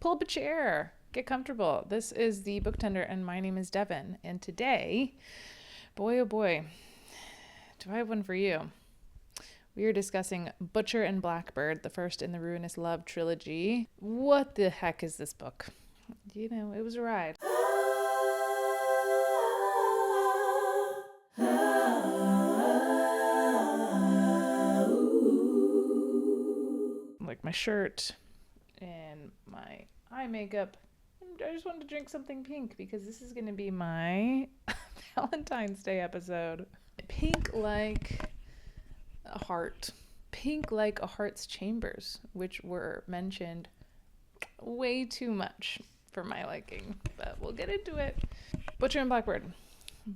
pull up a chair, get comfortable. This is the Book Tender, and my name is Devin. And today, boy oh boy, do I have one for you. We are discussing Butcher and Blackbird, the first in the Ruinous Love trilogy. What the heck is this book? You know, it was a ride. Like my shirt and my eye makeup. I just wanted to drink something pink because this is going to be my Valentine's Day episode. Pink like a heart. Pink like a heart's chambers, which were mentioned way too much for my liking, but we'll get into it. Butcher and Blackbird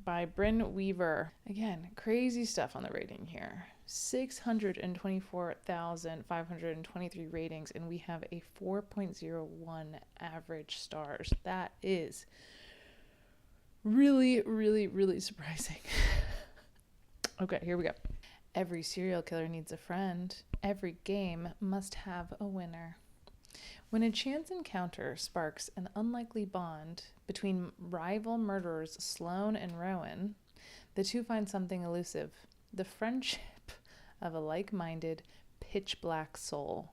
by Bryn Weaver. Again, crazy stuff on the rating here. 624,523 ratings, and we have a 4.01 average stars. That is really, really, really surprising. Okay, here we go. Every serial killer needs a friend. Every game must have a winner. When a chance encounter sparks an unlikely bond between rival murderers Sloane and Rowan, the two find something elusive: the friendship of a like-minded, pitch-black soul.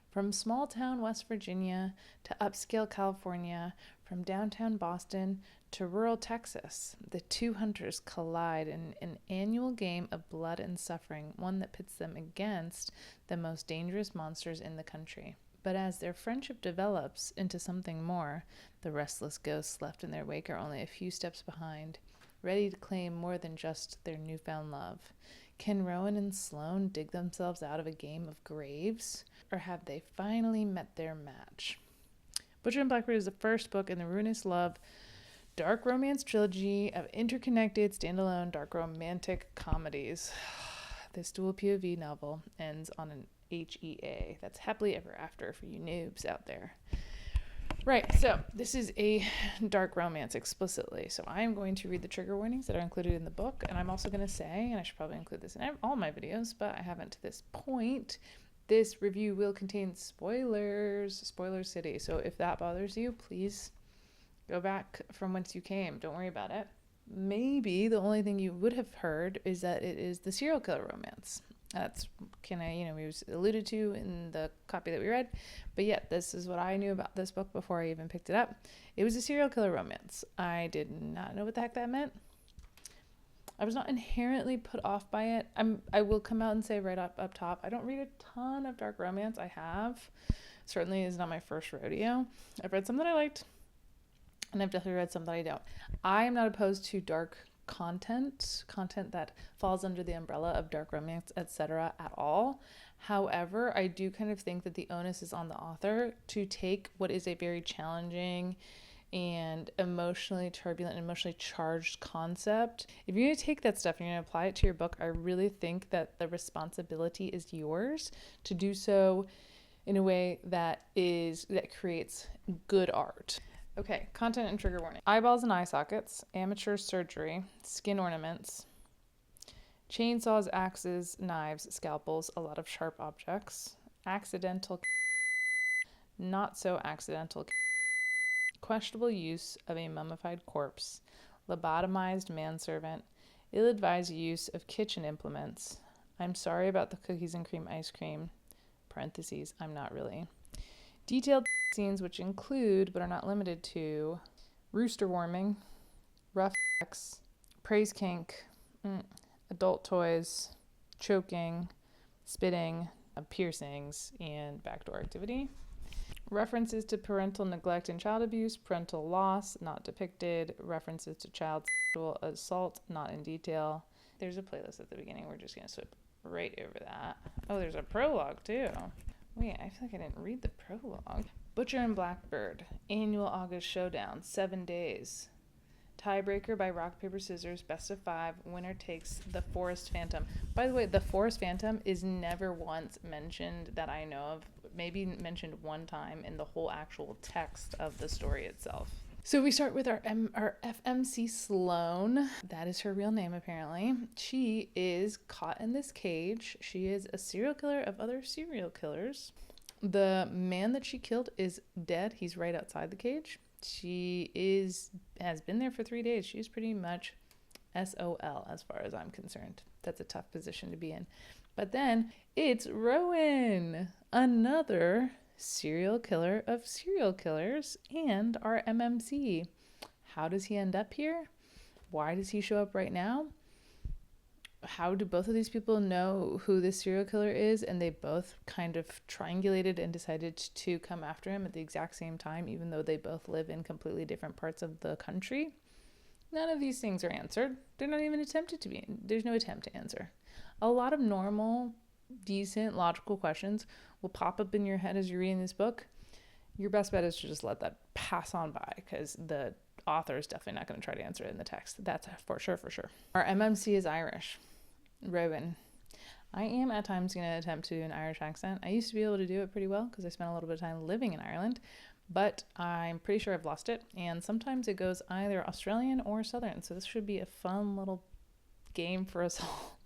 From small-town West Virginia to upscale California, from downtown Boston to rural Texas, the two hunters collide in an annual game of blood and suffering, one that pits them against the most dangerous monsters in the country. But as their friendship develops into something more, the restless ghosts left in their wake are only a few steps behind, ready to claim more than just their newfound love. Can Rowan and Sloane dig themselves out of a game of graves, or have they finally met their match? Butcher and Blackbird is the first book in the Ruinous Love dark romance trilogy of interconnected standalone dark romantic comedies. This dual POV novel ends on an HEA. That's happily ever after for you noobs out there. Right, so this is a dark romance explicitly. So I am going to read the trigger warnings that are included in the book, and I'm also going to say, and I should probably include this in all my videos, but I haven't to this point, this review will contain spoilers, spoiler city. So if that bothers you, please go back from whence you came. Don't worry about it. Maybe the only thing you would have heard is that it is the serial killer romance. That's we was alluded to in the copy that we read. But yeah, this is what I knew about this book before I even picked it up. It was a serial killer romance. I did not know what the heck that meant. I was not inherently put off by it. I will come out and say right up top, I don't read a ton of dark romance. I have. Certainly is not my first rodeo. I've read some that I liked, and I've definitely read some that I don't. I am not opposed to dark content that falls under the umbrella of dark romance, etc. at all. However, I do kind of think that the onus is on the author to take what is a very challenging and emotionally turbulent and emotionally charged concept. If you're going to take that stuff and you're going to apply it to your book, I really think that the responsibility is yours to do so in a way that creates good art. Okay, content and trigger warning. Eyeballs and eye sockets, amateur surgery, skin ornaments, chainsaws, axes, knives, scalpels, a lot of sharp objects, accidental, not so accidental, questionable use of a mummified corpse, lobotomized manservant, ill-advised use of kitchen implements. I'm sorry about the cookies and cream ice cream, parentheses, I'm not really. Detailed scenes which include, but are not limited to, rooster warming, rough sex, praise kink, adult toys, choking, spitting, piercings, and backdoor activity. References to parental neglect and child abuse, parental loss, not depicted. References to child sexual assault, not in detail. There's a playlist at the beginning. We're just going to swip right over that. Oh, there's a prologue, too. Wait, I feel like I didn't read the prologue. Butcher and Blackbird, annual August showdown, 7 days. Tiebreaker by rock, paper, scissors, best of 5. Winner takes the Forest Phantom. By the way, the Forest Phantom is never once mentioned that I know of. Maybe mentioned one time in the whole actual text of the story itself. So we start with our FMC Sloane. That is her real name, apparently. She is caught in this cage. She is a serial killer of other serial killers. The man that she killed is dead. He's right outside the cage. Has been there for 3 days. She's pretty much SOL as far as I'm concerned. That's a tough position to be in. But then it's Rowan, another serial killer of serial killers and our MMC. How does he end up here? Why does he show up right now? How do both of these people know who this serial killer is, and they both kind of triangulated and decided to come after him at the exact same time, even though they both live in completely different parts of the country? None of these things are answered. They're not even attempted to be. There's no attempt to answer. A lot of normal, decent, logical questions will pop up in your head as you're reading this book. Your best bet is to just let that pass on by, because the author is definitely not going to try to answer it in the text. That's for sure. Our MMC is Irish. Rowan. I am at times going to attempt to do an Irish accent. I used to be able to do it pretty well because I spent a little bit of time living in Ireland, but I'm pretty sure I've lost it. And sometimes it goes either Australian or Southern. So this should be a fun little game for us all.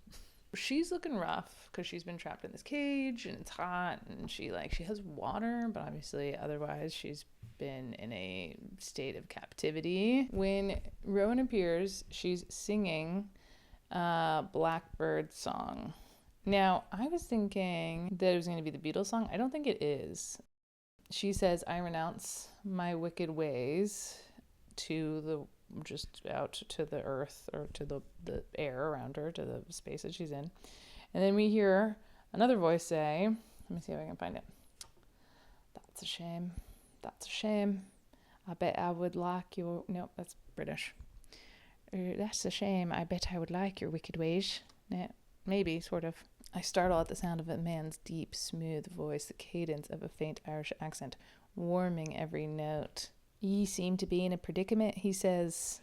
She's looking rough because she's been trapped in this cage and it's hot, and she has water, but obviously otherwise she's been in a state of captivity. When Rowan appears, she's singing Blackbird song. Now, I was thinking that it was going to be the Beatles song. I don't think it is. She says, I renounce my wicked ways just out to the earth, or to the air around her, to the space that she's in. And then we hear another voice say, let me see if I can find it. That's a shame. That's a shame. I bet I would like your... Nope, that's British. That's a shame. I bet I would like your wicked ways. Yeah, maybe, sort of. I startle at the sound of a man's deep, smooth voice, the cadence of a faint Irish accent, warming every note. Ye seem to be in a predicament, he says.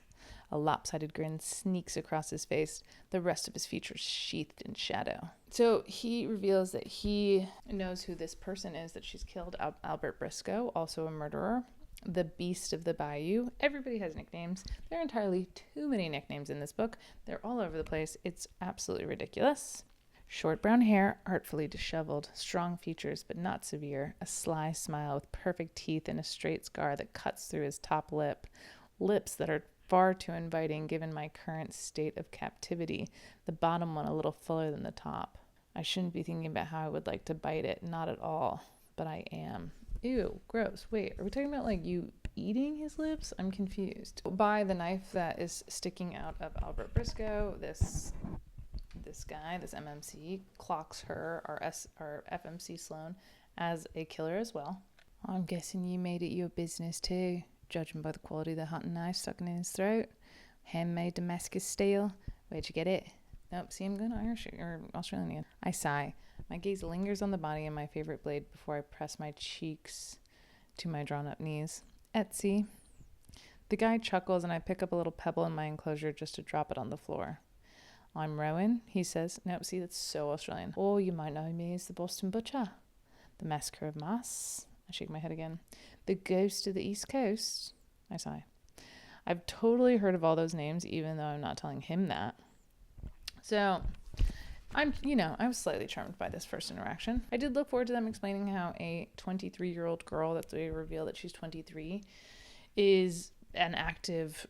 A lopsided grin sneaks across his face, the rest of his features sheathed in shadow. So he reveals that he knows who this person is that she's killed, Albert Briscoe, also a murderer. The Beast of the Bayou. Everybody has nicknames. There are entirely too many nicknames in this book. They're all over the place. It's absolutely ridiculous. Short brown hair, artfully disheveled, strong features but not severe, a sly smile with perfect teeth and a straight scar that cuts through his top lip. Lips that are far too inviting given my current state of captivity. The bottom one a little fuller than the top. I shouldn't be thinking about how I would like to bite it. Not at all. But I am. Ew, gross. Wait, are we talking about you eating his lips? I'm confused. By the knife that is sticking out of Albert Briscoe, this guy, this MMC, clocks her, our FMC Sloan, as a killer as well. I'm guessing you made it your business too, judging by the quality of the hunting knife stuck in his throat. Handmade Damascus steel. Where'd you get it? Nope, see, I'm going Irish or Australian again. I sigh. My gaze lingers on the body of my favorite blade before I press my cheeks to my drawn-up knees. Etsy. The guy chuckles and I pick up a little pebble in my enclosure just to drop it on the floor. I'm Rowan, he says. Nope, see, that's so Australian. Or you might know me as the Boston Butcher. The Massacre of Mass. I shake my head again. The Ghost of the East Coast. I sigh. I've totally heard of all those names, even though I'm not telling him that. So, I was slightly charmed by this first interaction. I did look forward to them explaining how a 23-year-old girl, that they reveal that she's 23, is an active,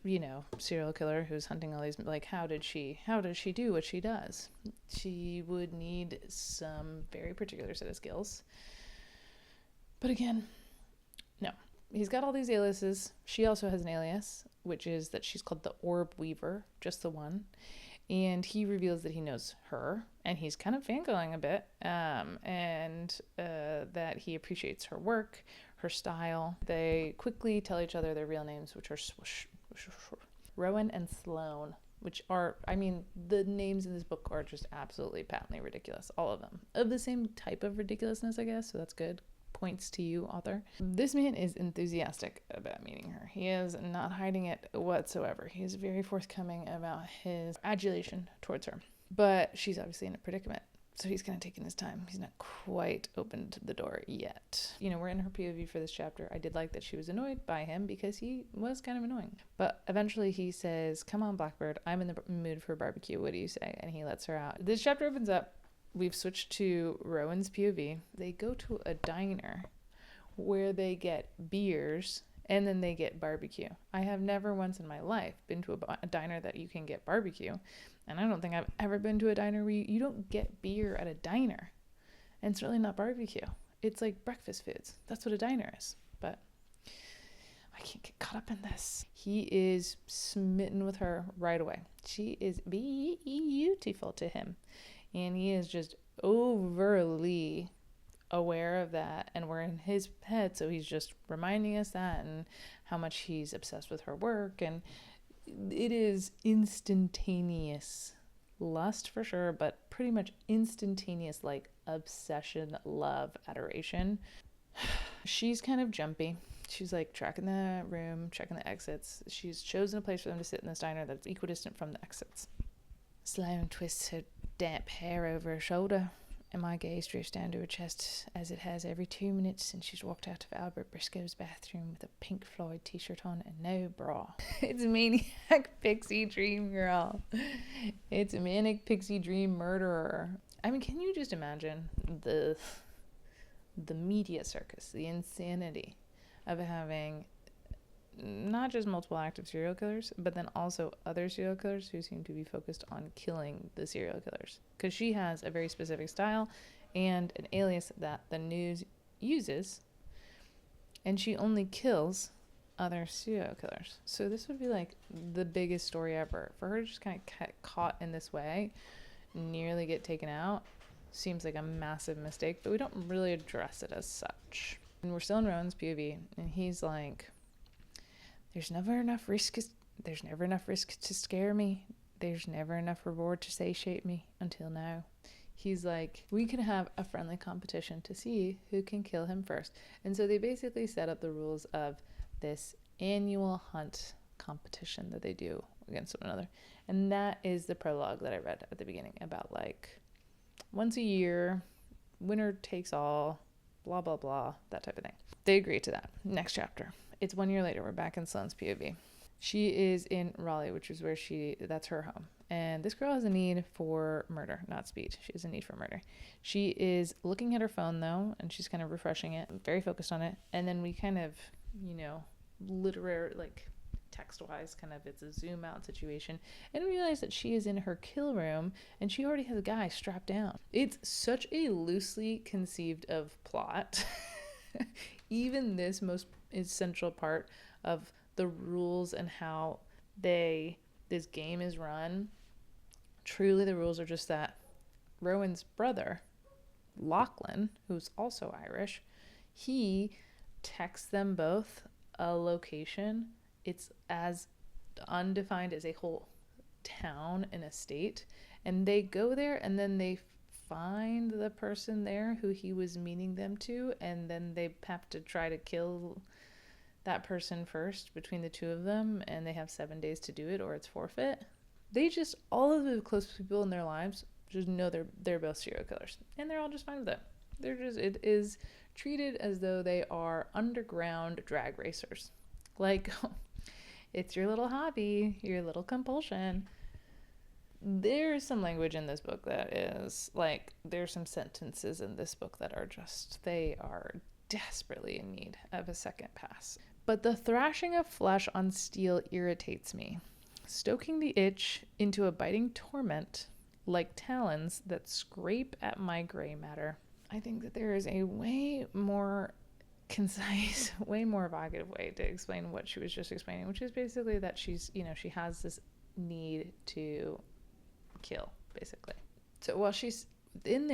serial killer who's hunting all these, how does she do what she does? She would need some very particular set of skills. But again, no. He's got all these aliases. She also has an alias, which is that she's called the Orb Weaver, just the one. And he reveals that he knows her, and he's kind of fangirling a bit, and that he appreciates her work, her style. They quickly tell each other their real names, which are Rowan and Sloan, which are, the names in this book are just absolutely patently ridiculous, all of them. Of the same type of ridiculousness, I guess, so that's good. Points to you, author. This man is enthusiastic about meeting her. He is not hiding it whatsoever. He is very forthcoming about his adulation towards her. But she's obviously in a predicament, so he's kind of taking his time. He's not quite opened the door yet. We're in her POV for this chapter. I did like that she was annoyed by him because he was kind of annoying. But eventually he says, "Come on, Blackbird, I'm in the mood for a barbecue. What do you say?" And he lets her out. This chapter opens up we've switched to Rowan's POV. They go to a diner where they get beers and then they get barbecue. I have never once in my life been to a diner that you can get barbecue. And I don't think I've ever been to a diner where you don't get beer at a diner. And it's really not barbecue. It's like breakfast foods. That's what a diner is. But I can't get caught up in this. He is smitten with her right away. She is beautiful to him. And he is just overly aware of that, and we're in his head, so he's just reminding us that, and how much he's obsessed with her work. And it is instantaneous lust for sure, but pretty much instantaneous, like obsession, love, adoration. She's kind of jumpy. She's like tracking the room, checking the exits. She's chosen a place for them to sit in this diner that's equidistant from the exits. Sloane twists her damp hair over her shoulder, and my gaze drifts down to her chest, as it has every 2 minutes since she's walked out of Albert Briscoe's bathroom with a Pink Floyd t-shirt on and no bra. It's maniac pixie dream girl. It's a manic pixie dream murderer. I mean, can you just imagine the media circus, the insanity of having not just multiple active serial killers, but then also other serial killers who seem to be focused on killing the serial killers. Because she has a very specific style and an alias that the news uses, and she only kills other serial killers. So this would be like the biggest story ever. For her to just kind of get caught in this way, nearly get taken out, seems like a massive mistake, but we don't really address it as such. And we're still in Rowan's POV, and he's like, There's never enough risk to scare me. There's never enough reward to satiate me until now. He's like, we can have a friendly competition to see who can kill him first. And so they basically set up the rules of this annual hunt competition that they do against one another. And that is the prologue that I read at the beginning about, like, once a year, winner takes all, blah, blah, blah, that type of thing. They agree to that. Next chapter. It's 1 year later. We're back in Sloane's POV. She is in Raleigh, which is where that's her home. And this girl has a need for murder, not speed. She has a need for murder. She is looking at her phone, though, and she's kind of refreshing it, very focused on it. And then we kind of, literary, like text-wise, kind of, it's a zoom out situation. And we realize that she is in her kill room, and she already has a guy strapped down. It's such a loosely conceived of plot. Even this most essential part of the rules and how this game is run, truly the rules are just that Rowan's brother, Lachlan, who's also Irish, he texts them both a location. It's as undefined as a whole town in a state, and they go there and then they find the person there who he was meaning them to, and then they have to try to kill that person first between the two of them, and they have 7 days to do it or it's forfeit. They just, all of the close people in their lives just know they're both serial killers, and they're all just fine with it. It is treated as though they are underground drag racers. Like, it's your little hobby, your little compulsion. There's some language in this book that is, like, there's some sentences in this book that are just, they are desperately in need of a second pass. But the thrashing of flesh on steel irritates me, stoking the itch into a biting torment like talons that scrape at my gray matter. I think that there is a way more concise, way more evocative way to explain what she was just explaining, which is basically that she's, she has this need to kill, basically. So while she's in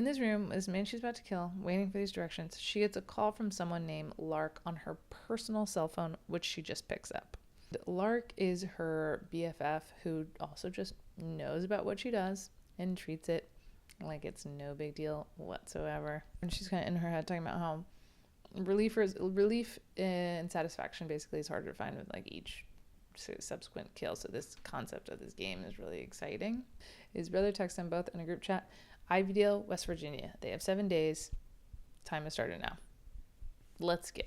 this room, this man she's about to kill, waiting for these directions, she gets a call from someone named Lark on her personal cell phone, which she just picks up. Lark is her BFF, who also just knows about what she does and treats it like it's no big deal whatsoever. And she's kind of in her head talking about how relief and satisfaction basically is harder to find with, like, each subsequent kill. So this concept of this game is really exciting. His brother texts them both in a group chat. Ivydale, West Virginia. They have 7 days. Time has started now. Let's go.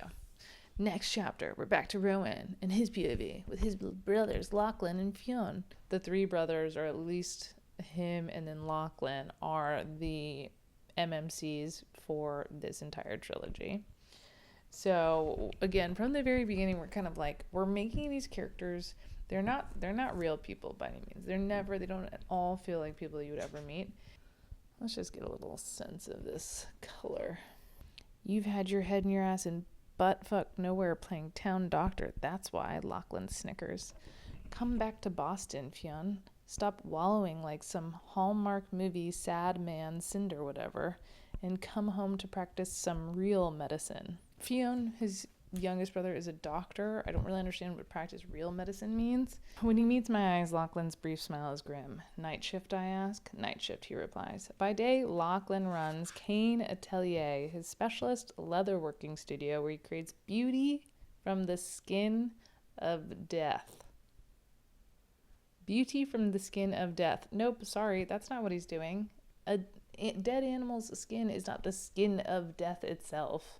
Next chapter, we're back to Rowan and his POV with his brothers Lachlan and Fionn. The three brothers, or at least him and then Lachlan are the MMCs for this entire trilogy. So again, from the very beginning, we're kind of like, we're making these characters. They're not real people by any means. They don't at all feel like people you would ever meet. Let's just get a little sense of this color. You've had your head in your ass and butt fuck nowhere playing town doctor. That's why, Lachlan snickers. Come back to Boston, Fionn. Stop wallowing like some Hallmark movie sad man cinder whatever, and come home to practice some real medicine. Fionn, his youngest brother, is a doctor. I don't really understand what practice real medicine means. When he meets my eyes, Lachlan's brief smile is grim. Night shift, I ask. Night shift, he replies. By day, Lachlan runs Kane Atelier, his specialist leatherworking studio where he creates beauty from the skin of death. Beauty from the skin of death. Nope, sorry, that's not what he's doing. A dead animal's skin is not the skin of death itself.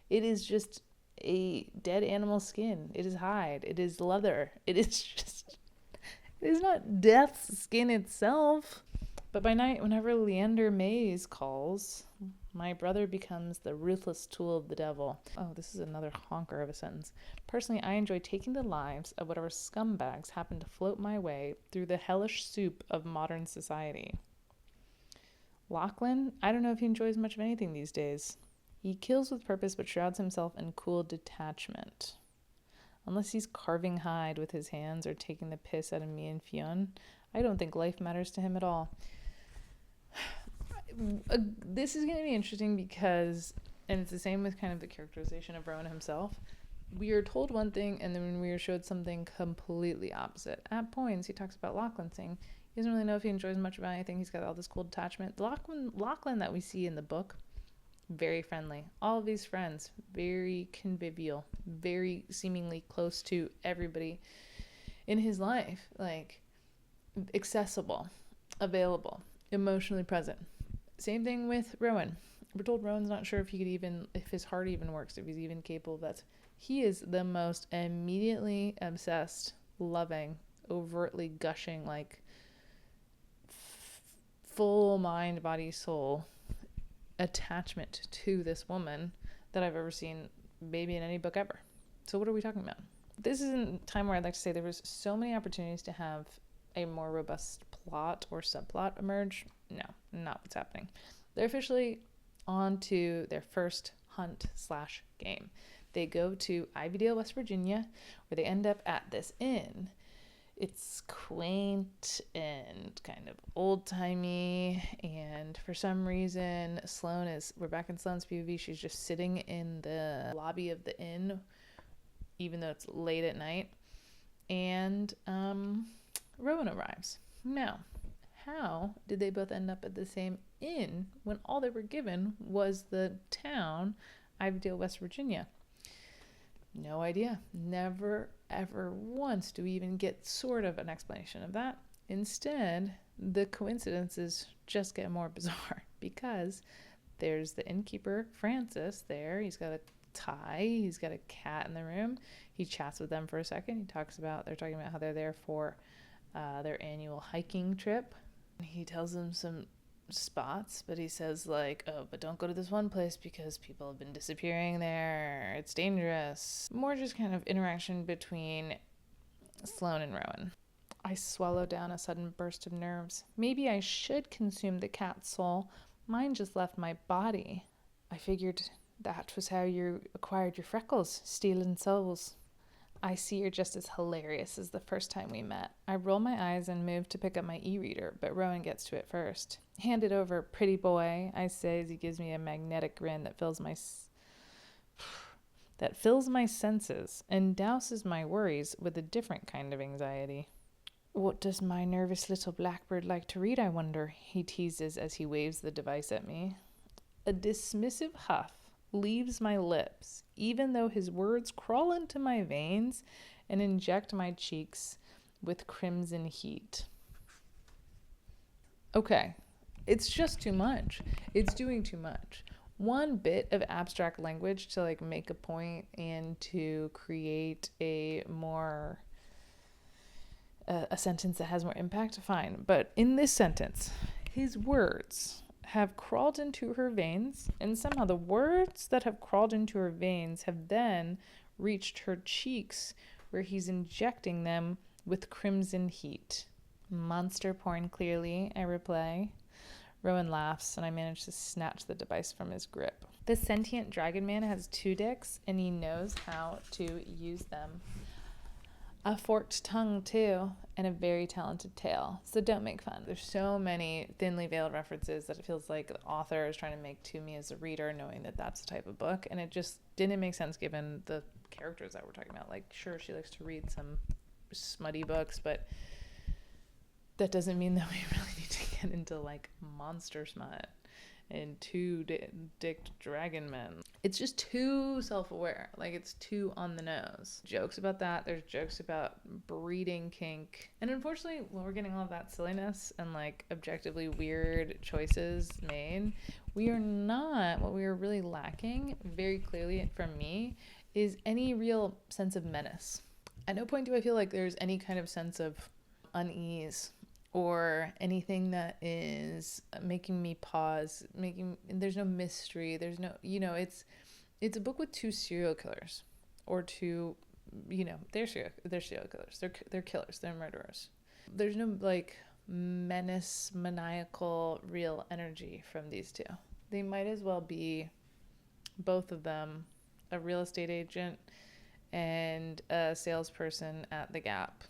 It is just a dead animal skin. It is hide. It is leather. It is not death's skin itself. But by night, whenever Leander Mays calls, my brother becomes the ruthless tool of the devil. Oh, this is another honker of a sentence. Personally, I enjoy taking the lives of whatever scumbags happen to float my way through the hellish soup of modern society. Lachlan, I don't know if he enjoys much of anything these days. He kills with purpose but shrouds himself in cool detachment. Unless he's carving hide with his hands or taking the piss out of me and Fionn, I don't think life matters to him at all. This is going to be interesting because, and it's the same with kind of the characterization of Rowan himself, we are told one thing and then we are showed something completely opposite. At points, he talks about Lachlan saying he doesn't really know if he enjoys much about anything. He's got all this cool detachment. Lachlan that we see in the book, very friendly. All of these friends, very convivial, very seemingly close to everybody in his life, like accessible, available, emotionally present. Same thing with Rowan. We're told Rowan's not sure if he could even, if his heart even works, if he's even capable of that. He is the most immediately obsessed, loving, overtly gushing, like full mind, body, soul attachment to this woman that I've ever seen, maybe in any book ever. So what are we talking about? This is a time where I'd like to say there was so many opportunities to have a more robust plot or subplot emerge. No, not what's happening. They're officially on to their first hunt/game. They go to Ivydale, West Virginia, where they end up at this inn. It's quaint and kind of old-timey, and for some reason, we're back in Sloane's POV, she's just sitting in the lobby of the inn, even though it's late at night, and Rowan arrives. Now, how did they both end up at the same inn when all they were given was the town, Ivydale, West Virginia? No idea. Never, ever once do we even get sort of an explanation of that. Instead, the coincidences just get more bizarre because there's the innkeeper, Francis, there. He's got a tie. He's got a cat in the room. He chats with them for a second. They're talking about how they're there for their annual hiking trip. He tells them some spots, but he says like, oh, but don't go to this one place because people have been disappearing there, it's dangerous. More just kind of interaction between Sloane and Rowan. I swallow down a sudden burst of nerves. Maybe I should consume the cat's soul. Mine just left my body. I figured that was how you acquired your freckles, stealing souls. I see you're just as hilarious as the first time we met. I roll my eyes and move to pick up my e-reader, but Rowan gets to it first. Hand it over, pretty boy, I say as he gives me a magnetic grin that fills my senses and douses my worries with a different kind of anxiety. What does my nervous little blackbird like to read, I wonder? He teases as he waves the device at me. A dismissive huff leaves my lips, even though his words crawl into my veins and inject my cheeks with crimson heat. Okay, it's just too much. It's doing too much. One bit of abstract language to like make a point and to create a more a sentence that has more impact, fine. But in this sentence, his words have crawled into her veins, and somehow the words that have crawled into her veins have then reached her cheeks, where he's injecting them with crimson heat. Monster porn, clearly, I reply. Rowan laughs, and I manage to snatch the device from his grip. The sentient dragon man has 2 dicks, and he knows how to use them. A forked tongue, too, and a very talented tail. So don't make fun. There's so many thinly veiled references that it feels like the author is trying to make to me as a reader, knowing that that's the type of book. And it just didn't make sense given the characters that we're talking about. Like, sure, she likes to read some smutty books, but that doesn't mean that we really need to get into, like, monster smut and 2-dicked dragon men. It's just too self-aware. Like, it's too on the nose. Jokes about that. There's jokes about breeding kink. And unfortunately, when we're getting all of that silliness and, like, objectively weird choices made, we are not, what we are really lacking, very clearly from me, is any real sense of menace. At no point do I feel like there's any kind of sense of unease or anything that is making me pause, there's no mystery, there's no, it's a book with 2 serial killers, or 2, they're serial killers, they're killers, they're murderers. There's no, like, menace, maniacal, real energy from these 2. They might as well be, both of them, a real estate agent and a salesperson at the Gap.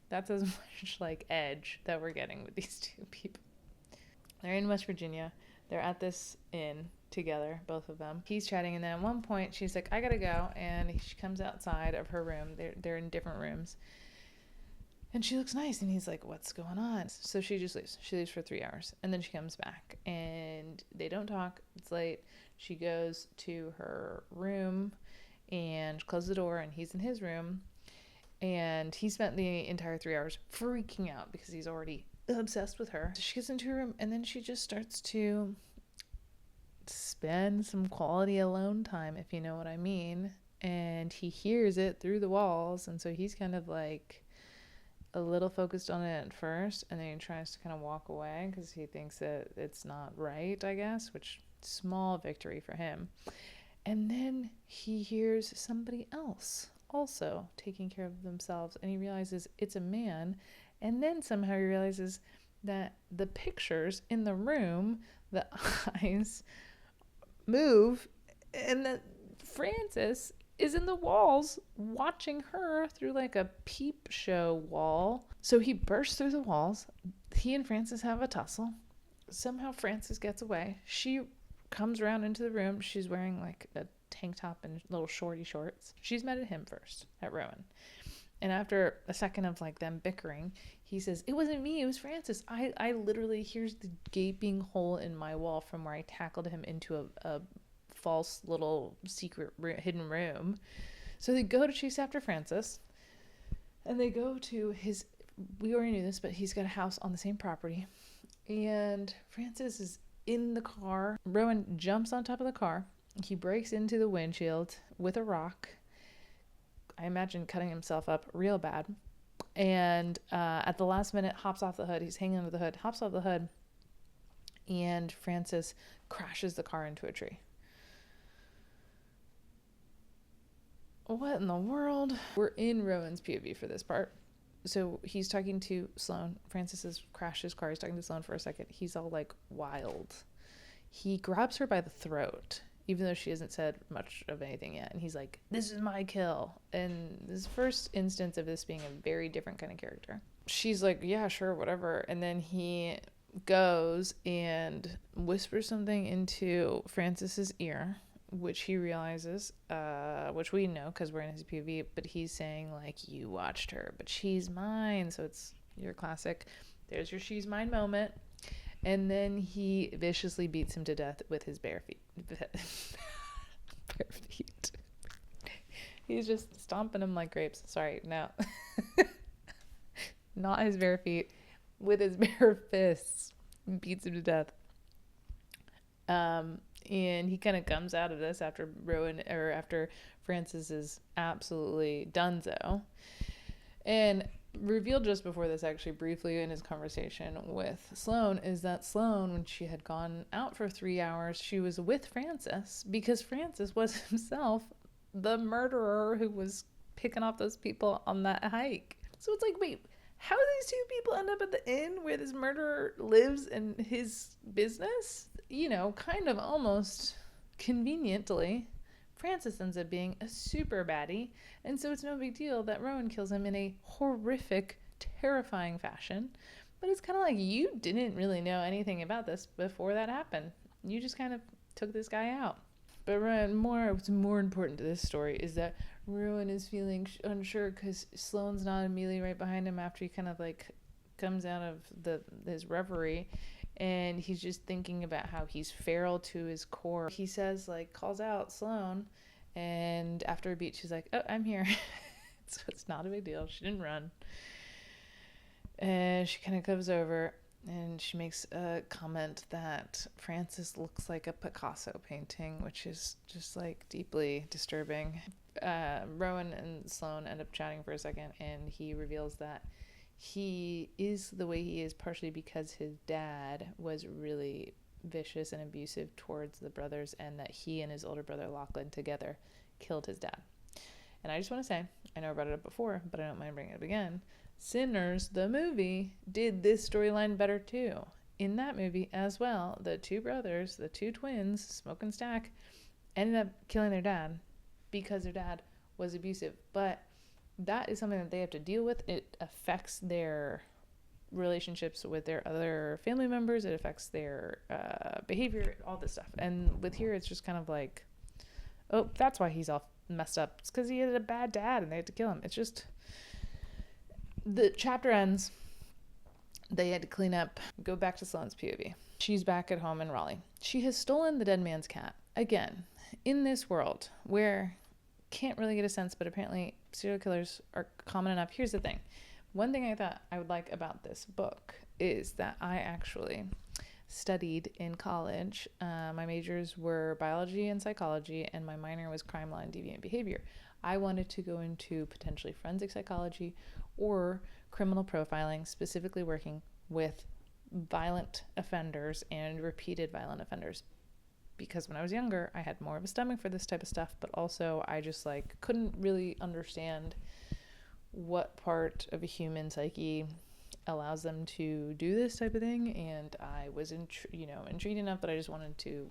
That's as much like edge that we're getting with these 2 people. They're in West Virginia. They're at this inn together, both of them. He's chatting, and then at one point she's like, I gotta go. And she comes outside of her room. They're in different rooms. And she looks nice. And he's like, what's going on? So she just leaves. She leaves for 3 hours. And then she comes back. And they don't talk. It's late. She goes to her room and closes the door. And he's in his room. And he spent the entire 3 hours freaking out because he's already obsessed with her. So she gets into her room, and then she just starts to spend some quality alone time, if you know what I mean. And he hears it through the walls, and so he's kind of like a little focused on it at first, and then he tries to kind of walk away because he thinks that it's not right, I guess, which small victory for him. And then he hears somebody else also taking care of themselves, and he realizes it's a man. And then somehow he realizes that the pictures in the room, the eyes move, and that Francis is in the walls watching her through like a peep show wall. So he bursts through the walls. He and Francis have a tussle. Somehow Francis gets away. She comes around into the room. She's wearing like a tank top and little shorty shorts. She's mad at him first, at Rowan. And after a second of like them bickering, he says, it wasn't me, it was Francis. I literally, here's the gaping hole in my wall from where I tackled him into a false little secret hidden room. So they go to chase after Francis, and they go to his, we already knew this, but he's got a house on the same property. And Francis is in the car. Rowan jumps on top of the car. He breaks into the windshield with a rock. I imagine cutting himself up real bad. And at the last minute, hops off the hood. He's hanging under the hood, hops off the hood. And Francis crashes the car into a tree. What in the world? We're in Rowan's POV for this part. So he's talking to Sloane. Francis has crashed his car. He's talking to Sloane for a second. He's all like wild. He grabs her by the throat, even though she hasn't said much of anything yet. And he's like, this is my kill. And this is the first instance of this being a very different kind of character. She's like, yeah, sure, whatever. And then he goes and whispers something into Francis's ear, which he realizes, which we know because we're in his POV, but he's saying like, you watched her, but she's mine. So it's your classic, there's your she's mine moment. And then he viciously beats him to death with his bare feet. Bare feet. He's just stomping him like grapes. Sorry, no. Not his bare feet. With his bare fists. Beats him to death. And he kind of comes out of this after Francis is absolutely donezo. And revealed just before this, actually, briefly in his conversation with Sloane, is that Sloane, when she had gone out for 3 hours, she was with Francis because Francis was himself the murderer who was picking off those people on that hike. So it's like, wait, how do these two people end up at the inn where this murderer lives in his business? You know, kind of almost conveniently, Francis ends up being a super baddie, and so it's no big deal that Rowan kills him in a horrific, terrifying fashion. But it's kind of like, you didn't really know anything about this before that happened. You just kind of took this guy out. But what's more important to this story is that Rowan is feeling unsure because Sloane's not immediately right behind him after he kind of like comes out of his reverie. And he's just thinking about how he's feral to his core. He says, like, calls out Sloane, and after a beat, she's like, oh, I'm here. So it's not a big deal. She didn't run. And she kind of comes over, and she makes a comment that Francis looks like a Picasso painting, which is just, like, deeply disturbing. Rowan and Sloane end up chatting for a second, and he reveals that he is the way he is partially because his dad was really vicious and abusive towards the brothers, and that he and his older brother Lachlan together killed his dad. And I just want to say, I know I brought it up before, but I don't mind bringing it up again. Sinners, the movie, did this storyline better too. In that movie as well, the two brothers, the two twins, Smoke and Stack, ended up killing their dad because their dad was abusive. But that is something that they have to deal with. It affects their relationships with their other family members. It affects their behavior, all this stuff. And with here, it's just kind of like, oh, that's why he's all messed up. It's because he had a bad dad and they had to kill him. It's just, the chapter ends. They had to clean up, go back to Sloane's POV. She's back at home in Raleigh. She has stolen the dead man's cat. Again, in this world where can't really get a sense, but apparently serial killers are common enough. Here's the thing. One thing I thought I would like about this book is that I actually studied in college. My majors were biology and psychology, and my minor was crime law and deviant behavior. I wanted to go into potentially forensic psychology or criminal profiling, specifically working with violent offenders and repeated violent offenders. Because when I was younger, I had more of a stomach for this type of stuff, but also I just like couldn't really understand what part of a human psyche allows them to do this type of thing. And I was intrigued enough that I just wanted to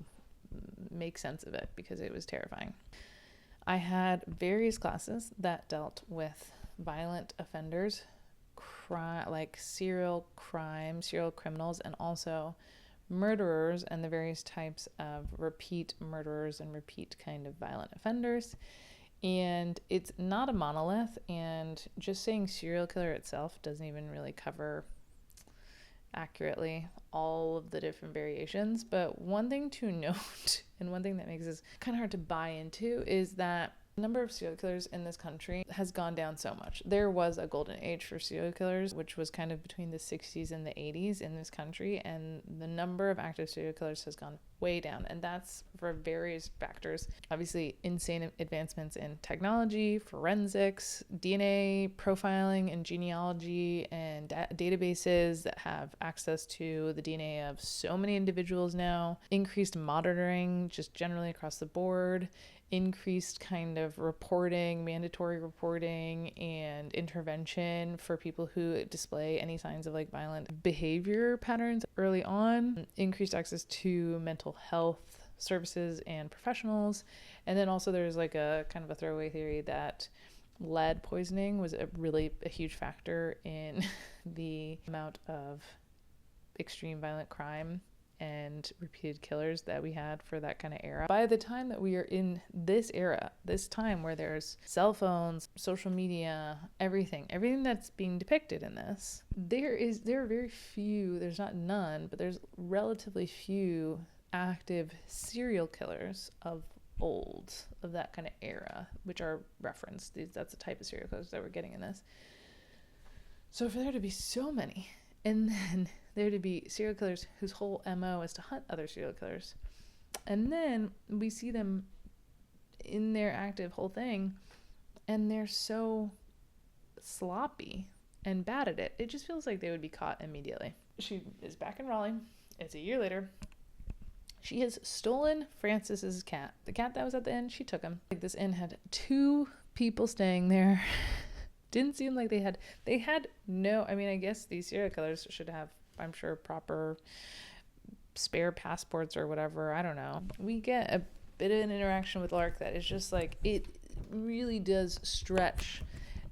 make sense of it because it was terrifying. I had various classes that dealt with violent offenders, like serial criminals, and also murderers and the various types of repeat murderers and repeat kind of violent offenders. And it's not a monolith, and just saying serial killer itself doesn't even really cover accurately all of the different variations. But one thing to note, and one thing that makes this kind of hard to buy into, is that the number of serial killers in this country has gone down so much. There was a golden age for serial killers, which was kind of between the 60s and the 80s in this country, and the number of active serial killers has gone way down, and that's for various factors. Obviously, insane advancements in technology, forensics, DNA profiling, and genealogy, and databases that have access to the DNA of so many individuals now, increased monitoring just generally across the board, increased kind of reporting, mandatory reporting and intervention for people who display any signs of like violent behavior patterns early on, increased access to mental health services and professionals. And then also there's like a kind of a throwaway theory that lead poisoning was a huge factor in the amount of extreme violent crime and repeated killers that we had for that kind of era. By the time that we are in this era, this time where there's cell phones, social media, everything that's being depicted in this, there are very few, there's not none, but there's relatively few active serial killers of old, of that kind of era, which are referenced. That's the type of serial killers that we're getting in this. So for there to be so many, and then there to be serial killers whose whole MO is to hunt other serial killers, and then we see them in their active whole thing, and they're so sloppy and bad at it. It just feels like they would be caught immediately. She is back in Raleigh. It's a year later. She has stolen Francis's cat. The cat that was at the inn, she took him. This inn had 2 people staying there. Didn't seem like they had no, I mean, I guess these serial killers should have, I'm sure, proper spare passports or whatever. I don't know. We get a bit of an interaction with Lark that is just like, it really does stretch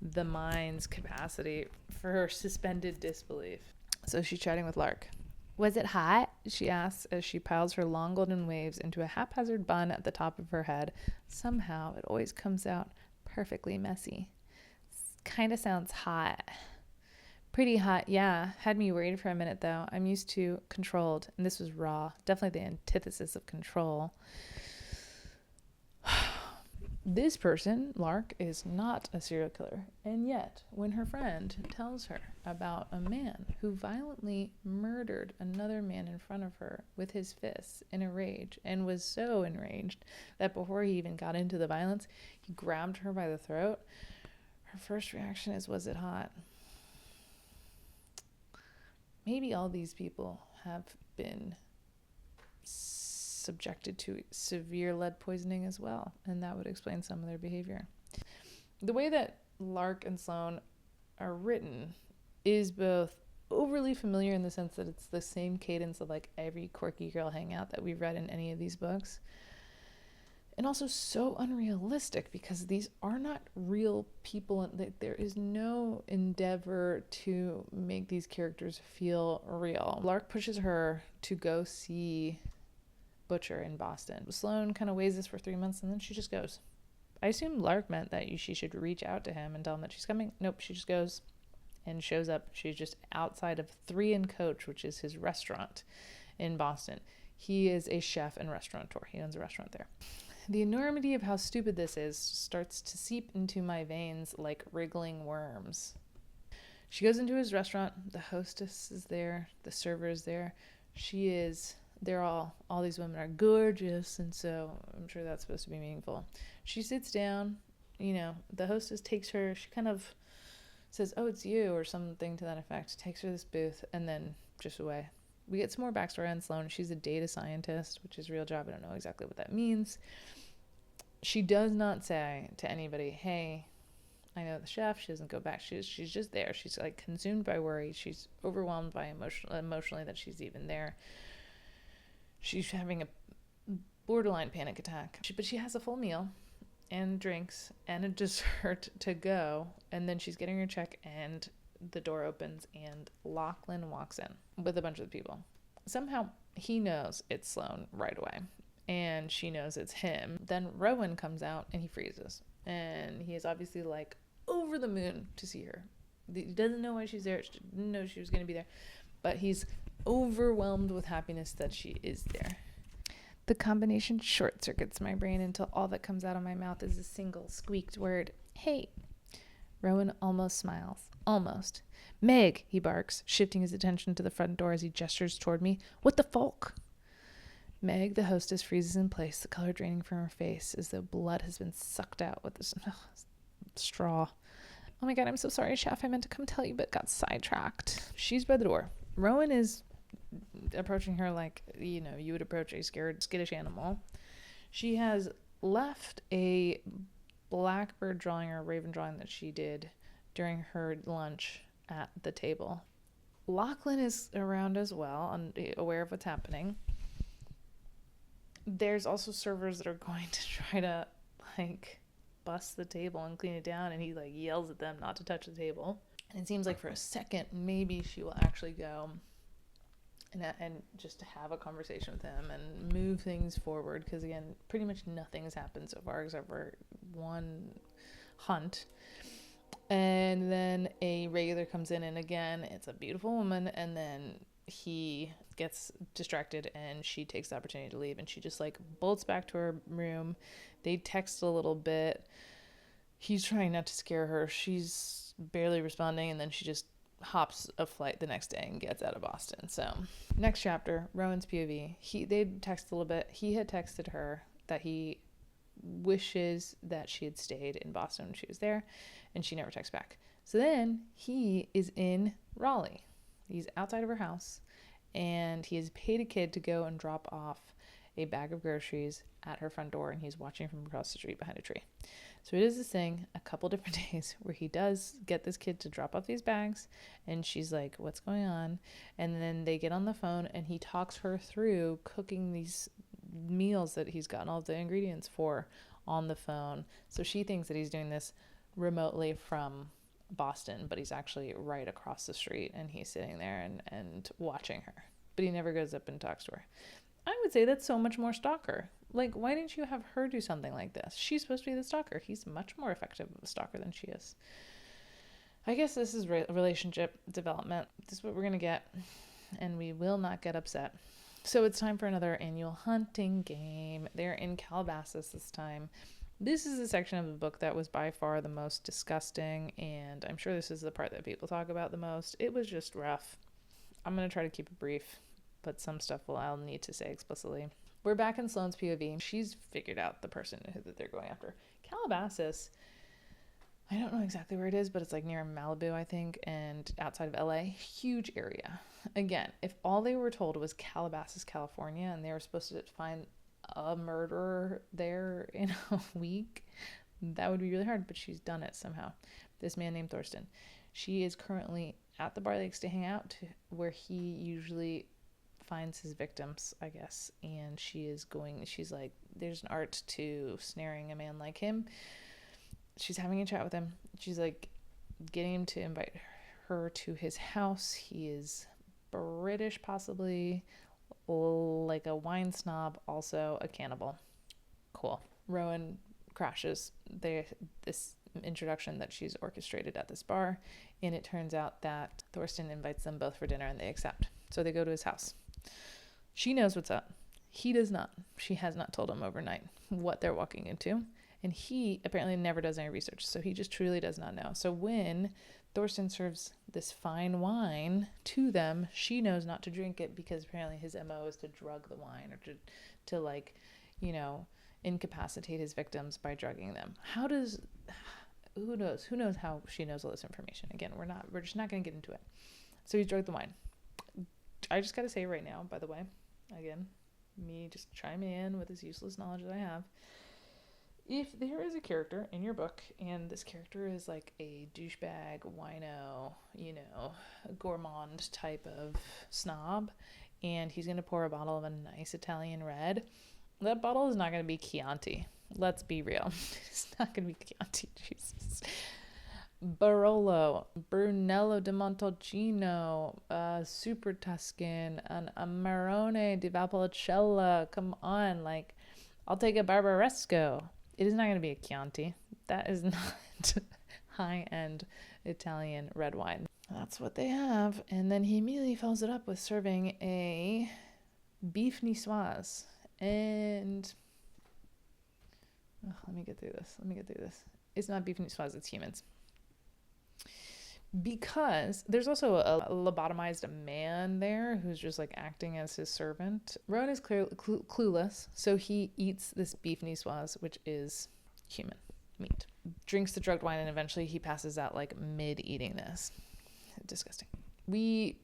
the mind's capacity for suspended disbelief. So she's chatting with Lark. Was it hot? She asks as she piles her long golden waves into a haphazard bun at the top of her head. Somehow it always comes out perfectly messy. Kind of sounds hot. Pretty hot, yeah. Had me worried for a minute, though. I'm used to controlled, and this was raw. Definitely the antithesis of control. This person, Lark, is not a serial killer. And yet, when her friend tells her about a man who violently murdered another man in front of her with his fists in a rage, and was so enraged that before he even got into the violence, he grabbed her by the throat, her first reaction is, was it hot? Maybe all these people have been subjected to severe lead poisoning as well, and that would explain some of their behavior. The way that Lark and Sloane are written is both overly familiar in the sense that it's the same cadence of like every quirky girl hangout that we've read in any of these books, and also so unrealistic because these are not real people, and there is no endeavor to make these characters feel real. Lark pushes her to go see Butcher in Boston. Sloane kind of weighs this for 3 months and then she just goes. I assume Lark meant that she should reach out to him and tell him that she's coming. Nope, she just goes and shows up. She's just outside of 3 and Coach, which is his restaurant in Boston. He is a chef and restaurateur. He owns a restaurant there. The enormity of how stupid this is starts to seep into my veins like wriggling worms. She goes into his restaurant. The hostess is there. The server is there. All these women are gorgeous, and so I'm sure that's supposed to be meaningful. She sits down, the hostess takes her, she kind of says, oh, it's you, or something to that effect, takes her to this booth, and then just away. We get some more backstory on Sloane. She's a data scientist, which is a real job. I don't know exactly what that means. She does not say to anybody, hey, I know the chef. She doesn't go back. She's just there. She's like consumed by worry. She's overwhelmed by emotionally that she's even there. She's having a borderline panic attack. But she has a full meal and drinks and a dessert to go. And then she's getting her check and the door opens and Lachlan walks in with a bunch of people. Somehow he knows it's Sloane right away. And she knows it's him. Then Rowan comes out and he freezes. And he is obviously like over the moon to see her. He doesn't know why she's there. She didn't know she was going to be there. But he's overwhelmed with happiness that she is there. The combination short circuits my brain until all that comes out of my mouth is a single squeaked word. Hey. Rowan almost smiles. Almost. Meg, he barks, shifting his attention to the front door as he gestures toward me. What the folk? Meg, the hostess, freezes in place, the color draining from her face as though blood has been sucked out with this straw. Oh my god, I'm so sorry, chef. I meant to come tell you, but got sidetracked. She's by the door. Rowan is approaching her like, you would approach a scared, skittish animal. She has left a blackbird drawing or raven drawing that she did during her lunch at the table. Lachlan is around as well, aware of what's happening. There's also servers that are going to try to bust the table and clean it down, and he yells at them not to touch the table. And it seems like for a second maybe she will actually go and just have a conversation with him and move things forward, because again, pretty much nothing has happened so far except for one hunt. And then a regular comes in, and again it's a beautiful woman, and then he gets distracted and she takes the opportunity to leave, and she just bolts back to her room. They text a little bit. He's trying not to scare her. She's barely responding, and then she just hops a flight the next day and gets out of Boston. So next chapter, Rowan's POV. They texted a little bit. He had texted her that he wishes that she had stayed in Boston when she was there, and she never texts back. So then he is in Raleigh. He's outside of her house, and he has paid a kid to go and drop off a bag of groceries at her front door, and he's watching from across the street behind a tree. So he does this thing a couple different days where he does get this kid to drop off these bags, and she's like, what's going on? And then they get on the phone, and he talks her through cooking these meals that he's gotten all the ingredients for on the phone. So she thinks that he's doing this remotely from Boston, but he's actually right across the street, and he's sitting there and watching her. But he never goes up and talks to her. I would say that's so much more stalker. Like, why didn't you have her do something like this? She's supposed to be the stalker. He's much more effective of a stalker than she is. I guess this is relationship development. This is what we're going to get, and we will not get upset. So it's time for another annual hunting game. They're in Calabasas this time. This is a section of the book that was by far the most disgusting, and I'm sure this is the part that people talk about the most. It was just rough. I'm going to try to keep it brief, but some stuff I'll need to say explicitly. We're back in Sloane's POV. She's figured out the person that they're going after. Calabasas, I don't know exactly where it is, but it's like near Malibu, I think, and outside of LA. Huge area. Again, if all they were told was Calabasas, California, and they were supposed to find a murderer there in a week, that would be really hard, but she's done it somehow. This man named Thorsten. She is currently at the Bar Lakes to hang out, where he usually finds his victims, I guess, and she's like, there's an art to snaring a man like him. She's having a chat with him. She's like getting him to invite her to his house. He is British, possibly, like a wine snob, also a cannibal. Cool. Rowan crashes this introduction that she's orchestrated at this bar, and it turns out that Thorsten invites them both for dinner, and they accept. So they go to his house. She knows what's up. He does not. She has not told him overnight what they're walking into, and he apparently never does any research, so he just truly does not know. So when Thorsten serves this fine wine to them, she knows not to drink it, because apparently his MO is to drug the wine, or to like, incapacitate his victims by drugging them. Who knows how she knows all this information? Again, we're just not going to get into it. So he drugged the wine. I just got to say right now, by the way, again, me just chiming in with this useless knowledge that I have. If there is a character in your book, and this character is like a douchebag, wino, gourmand type of snob, and he's going to pour a bottle of a nice Italian red, that bottle is not going to be Chianti. Let's be real. It's not going to be Chianti. Jesus. Barolo, Brunello di Montalcino, Super Tuscan, an Amarone di Valpolicella. Come on, like, I'll take a Barbaresco. It is not going to be a Chianti. That is not high-end Italian red wine. That's what they have. And then he immediately follows it up with serving a beef niçoise. And let me get through this. It's not beef niçoise, it's humans. Because there's also a lobotomized man there who's just like acting as his servant. Rowan is clueless, so he eats this beef niçoise, which is human meat. Drinks the drugged wine, and eventually he passes out like mid-eating this. Disgusting. We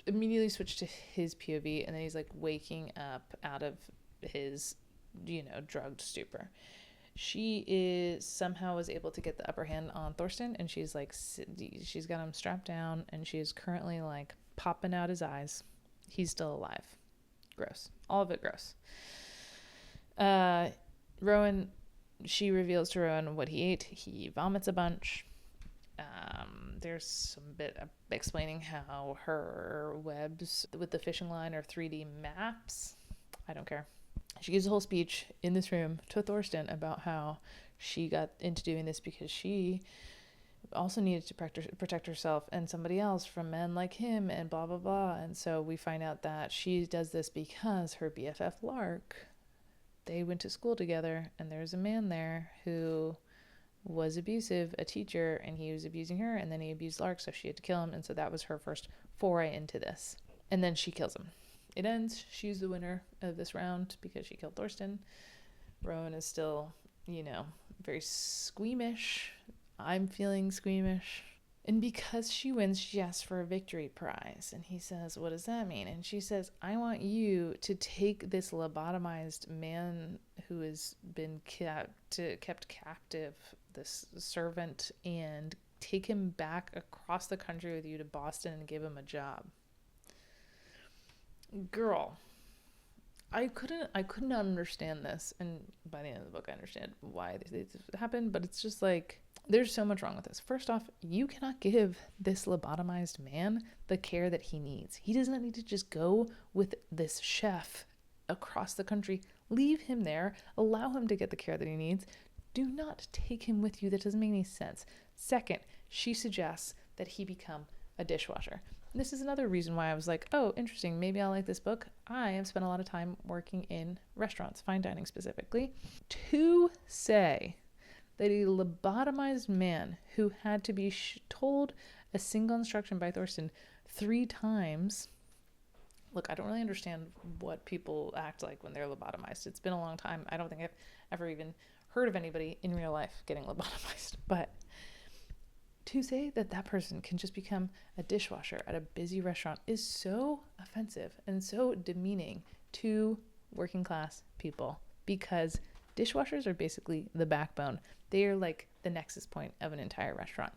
immediately switch to his POV, and then he's like waking up out of his, drugged stupor. She somehow was able to get the upper hand on Thorsten, and she's got him strapped down, and she's currently like popping out his eyes. He's still alive. Gross. All of it gross. Rowan, she reveals to Rowan what he ate. He vomits a bunch. There's some bit explaining how her webs with the fishing line are 3D maps. I don't care. She gives a whole speech in this room to Thorsten about how she got into doing this because she also needed to protect herself and somebody else from men like him, and blah, blah, blah. And so we find out that she does this because her BFF Lark, they went to school together, and there's a man there who was abusive, a teacher, and he was abusing her, and then he abused Lark, so she had to kill him. And so that was her first foray into this. And then she kills him. It ends. She's the winner of this round because she killed Thorsten. Rowan is still very squeamish. I'm feeling squeamish. And because she wins, she asks for a victory prize. And he says, what does that mean? And she says, I want you to take this lobotomized man who has been kept captive, this servant, and take him back across the country with you to Boston and give him a job. Girl, I could not understand this. And by the end of the book, I understand why this happened. But it's just like, there's so much wrong with this. First off, you cannot give this lobotomized man the care that he needs. He does not need to just go with this chef across the country. Leave him there. Allow him to get the care that he needs. Do not take him with you. That doesn't make any sense. Second, she suggests that he become a dishwasher. This is another reason why I was like, oh, interesting. Maybe I'll like this book. I have spent a lot of time working in restaurants, fine dining specifically. To say that a lobotomized man who had to be told a single instruction by Thorsten 3 times. Look, I don't really understand what people act like when they're lobotomized. It's been a long time. I don't think I've ever even heard of anybody in real life getting lobotomized. But to say that that person can just become a dishwasher at a busy restaurant is so offensive and so demeaning to working class people, because dishwashers are basically the backbone. They are like the nexus point of an entire restaurant.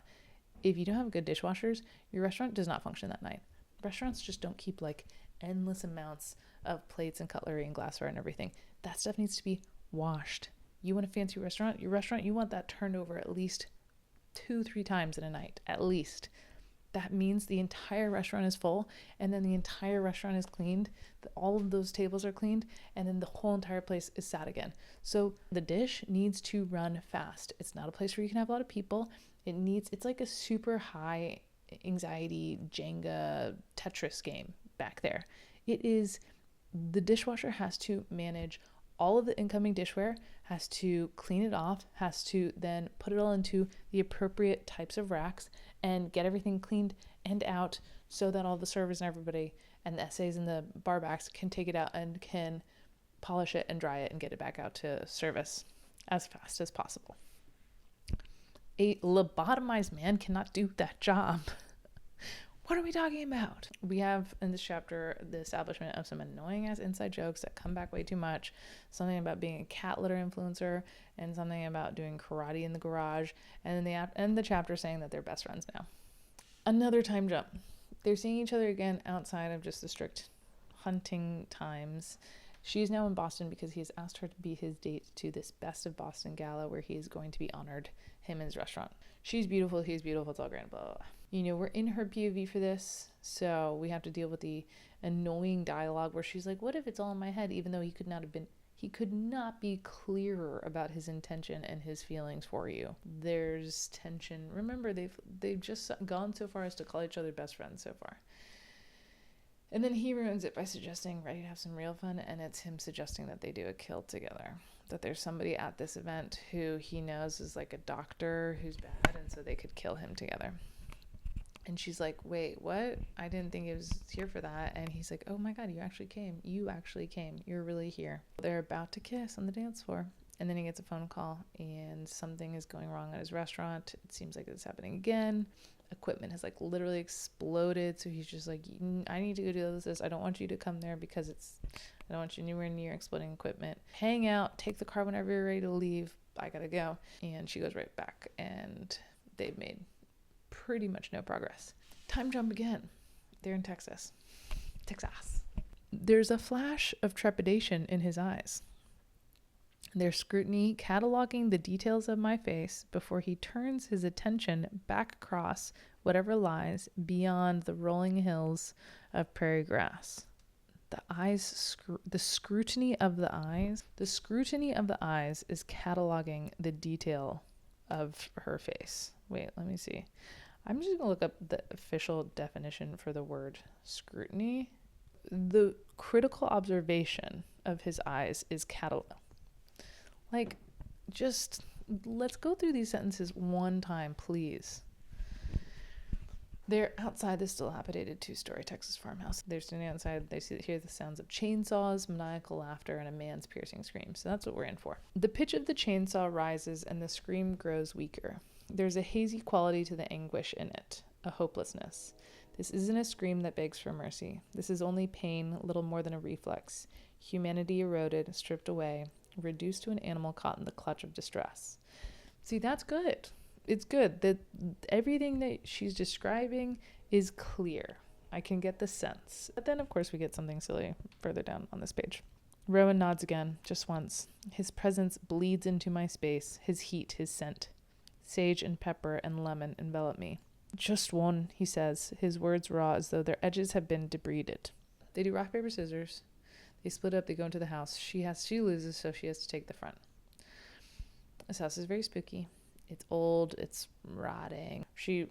If you don't have good dishwashers, your restaurant does not function that night. Restaurants just don't keep like endless amounts of plates and cutlery and glassware and everything. That stuff needs to be washed. You want a fancy restaurant? Your restaurant, you want that turned over at least 2-3 times in a night, at least. That means the entire restaurant is full, and then the entire restaurant is cleaned. All of those tables are cleaned, and then the whole entire place is sat again. So the dish needs to run fast. It's not a place where you can have a lot of people. It's like a super high anxiety Jenga Tetris game back there. The dishwasher has to manage all of the incoming dishware, has to clean it off, has to then put it all into the appropriate types of racks and get everything cleaned and out so that all the servers and everybody and the essays and the barbacks can take it out and can polish it and dry it and get it back out to service as fast as possible. A lobotomized man cannot do that job. What are we talking about? We have in this chapter the establishment of some annoying ass inside jokes that come back way too much. Something about being a cat litter influencer and something about doing karate in the garage. And then they end the chapter saying that they're best friends now. Another time jump. They're seeing each other again outside of just the strict hunting times. She's now in Boston because he has asked her to be his date to this Best of Boston gala where he is going to be honored, him and his restaurant. She's beautiful, he's beautiful, it's all grand, blah, blah, blah. We're in her POV for this, so we have to deal with the annoying dialogue where she's like, what if it's all in my head, even though he could not be clearer about his intention and his feelings for you. There's tension. Remember, they've just gone so far as to call each other best friends so far. And then he ruins it by suggesting, ready to have some real fun, and it's him suggesting that they do a kill together. That there's somebody at this event who he knows is like a doctor who's bad, and so they could kill him together. And she's like, wait, what? I didn't think it was here for that. And he's like, oh my God, you actually came. You're really here. They're about to kiss on the dance floor. And then he gets a phone call and something is going wrong at his restaurant. It seems like it's happening again. Equipment has like literally exploded. So he's just like, I need to go do this. I don't want you to come there because I don't want you anywhere near exploding equipment. Hang out, take the car whenever you're ready to leave. I gotta go. And she goes right back and they've made pretty much no progress. Time jump again. They're in Texas. There's a flash of trepidation in his eyes. Their scrutiny cataloging the details of my face before he turns his attention back across whatever lies beyond the rolling hills of prairie grass. The scrutiny of the eyes is cataloging the detail of her face. Wait, let me see. I'm just going to look up the official definition for the word scrutiny. The critical observation of his eyes is catalog. Like, just let's go through these sentences one time, please. They're outside this dilapidated 2-story Texas farmhouse. They're standing outside. They hear the sounds of chainsaws, maniacal laughter, and a man's piercing scream. So that's what we're in for. The pitch of the chainsaw rises and the scream grows weaker. There's a hazy quality to the anguish in it, a hopelessness. This isn't a scream that begs for mercy. This is only pain, little more than a reflex. Humanity eroded, stripped away, reduced to an animal caught in the clutch of distress. See, that's good. It's good that everything that she's describing is clear. I can get the sense. But then, of course, we get something silly further down on this page. Rowan nods again, just once. His presence bleeds into my space, his heat, his scent. Sage and pepper and lemon envelop me. Just one, he says, his words raw as though their edges have been debrided. They do rock, paper, scissors. They split up, they go into the house. She loses, so she has to take the front. This house is very spooky. It's old, it's rotting. She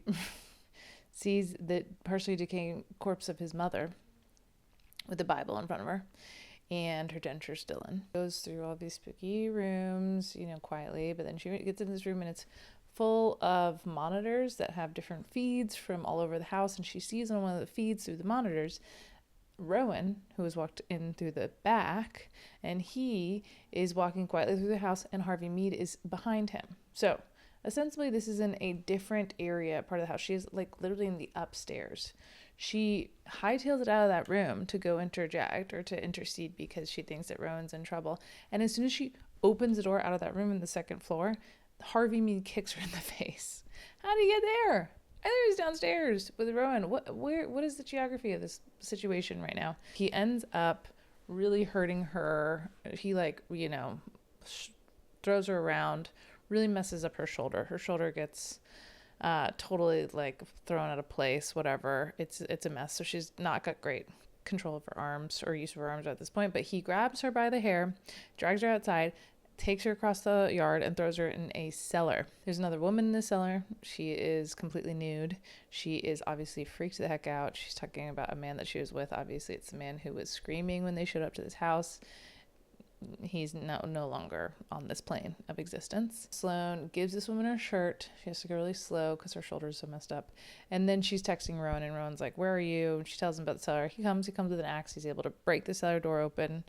sees the partially decaying corpse of his mother with the Bible in front of her and her denture still in. Goes through all these spooky rooms, quietly, but then she gets in this room and it's full of monitors that have different feeds from all over the house, and she sees on one of the feeds through the monitors Rowan, who has walked in through the back, and he is walking quietly through the house, and Harvey Mead is behind him. So ostensibly, this is in a different area, part of the house. She is literally in the upstairs. She hightails it out of that room to go interject or to intercede because she thinks that Rowan's in trouble. And as soon as she opens the door out of that room in the second floor, Harvey Mead kicks her in the face. How did he get there? I thought he was downstairs with Rowan. What is the geography of this situation right now? He ends up really hurting her. He throws her around, really messes up her shoulder. Her shoulder gets totally thrown out of place, whatever. It's a mess. So she's not got great control of her arms or use of her arms at this point, but he grabs her by the hair, drags her outside, takes her across the yard and throws her in a cellar. There's another woman in the cellar. She is completely nude. She is obviously freaked the heck out. She's talking about a man that she was with. Obviously, it's the man who was screaming when they showed up to this house. He's no longer on this plane of existence. Sloane gives this woman her shirt. She has to go really slow because her shoulder is so messed up. And then she's texting Rowan, and Rowan's like, "Where are you?" And she tells him about the cellar. He comes with an axe. He's able to break the cellar door open.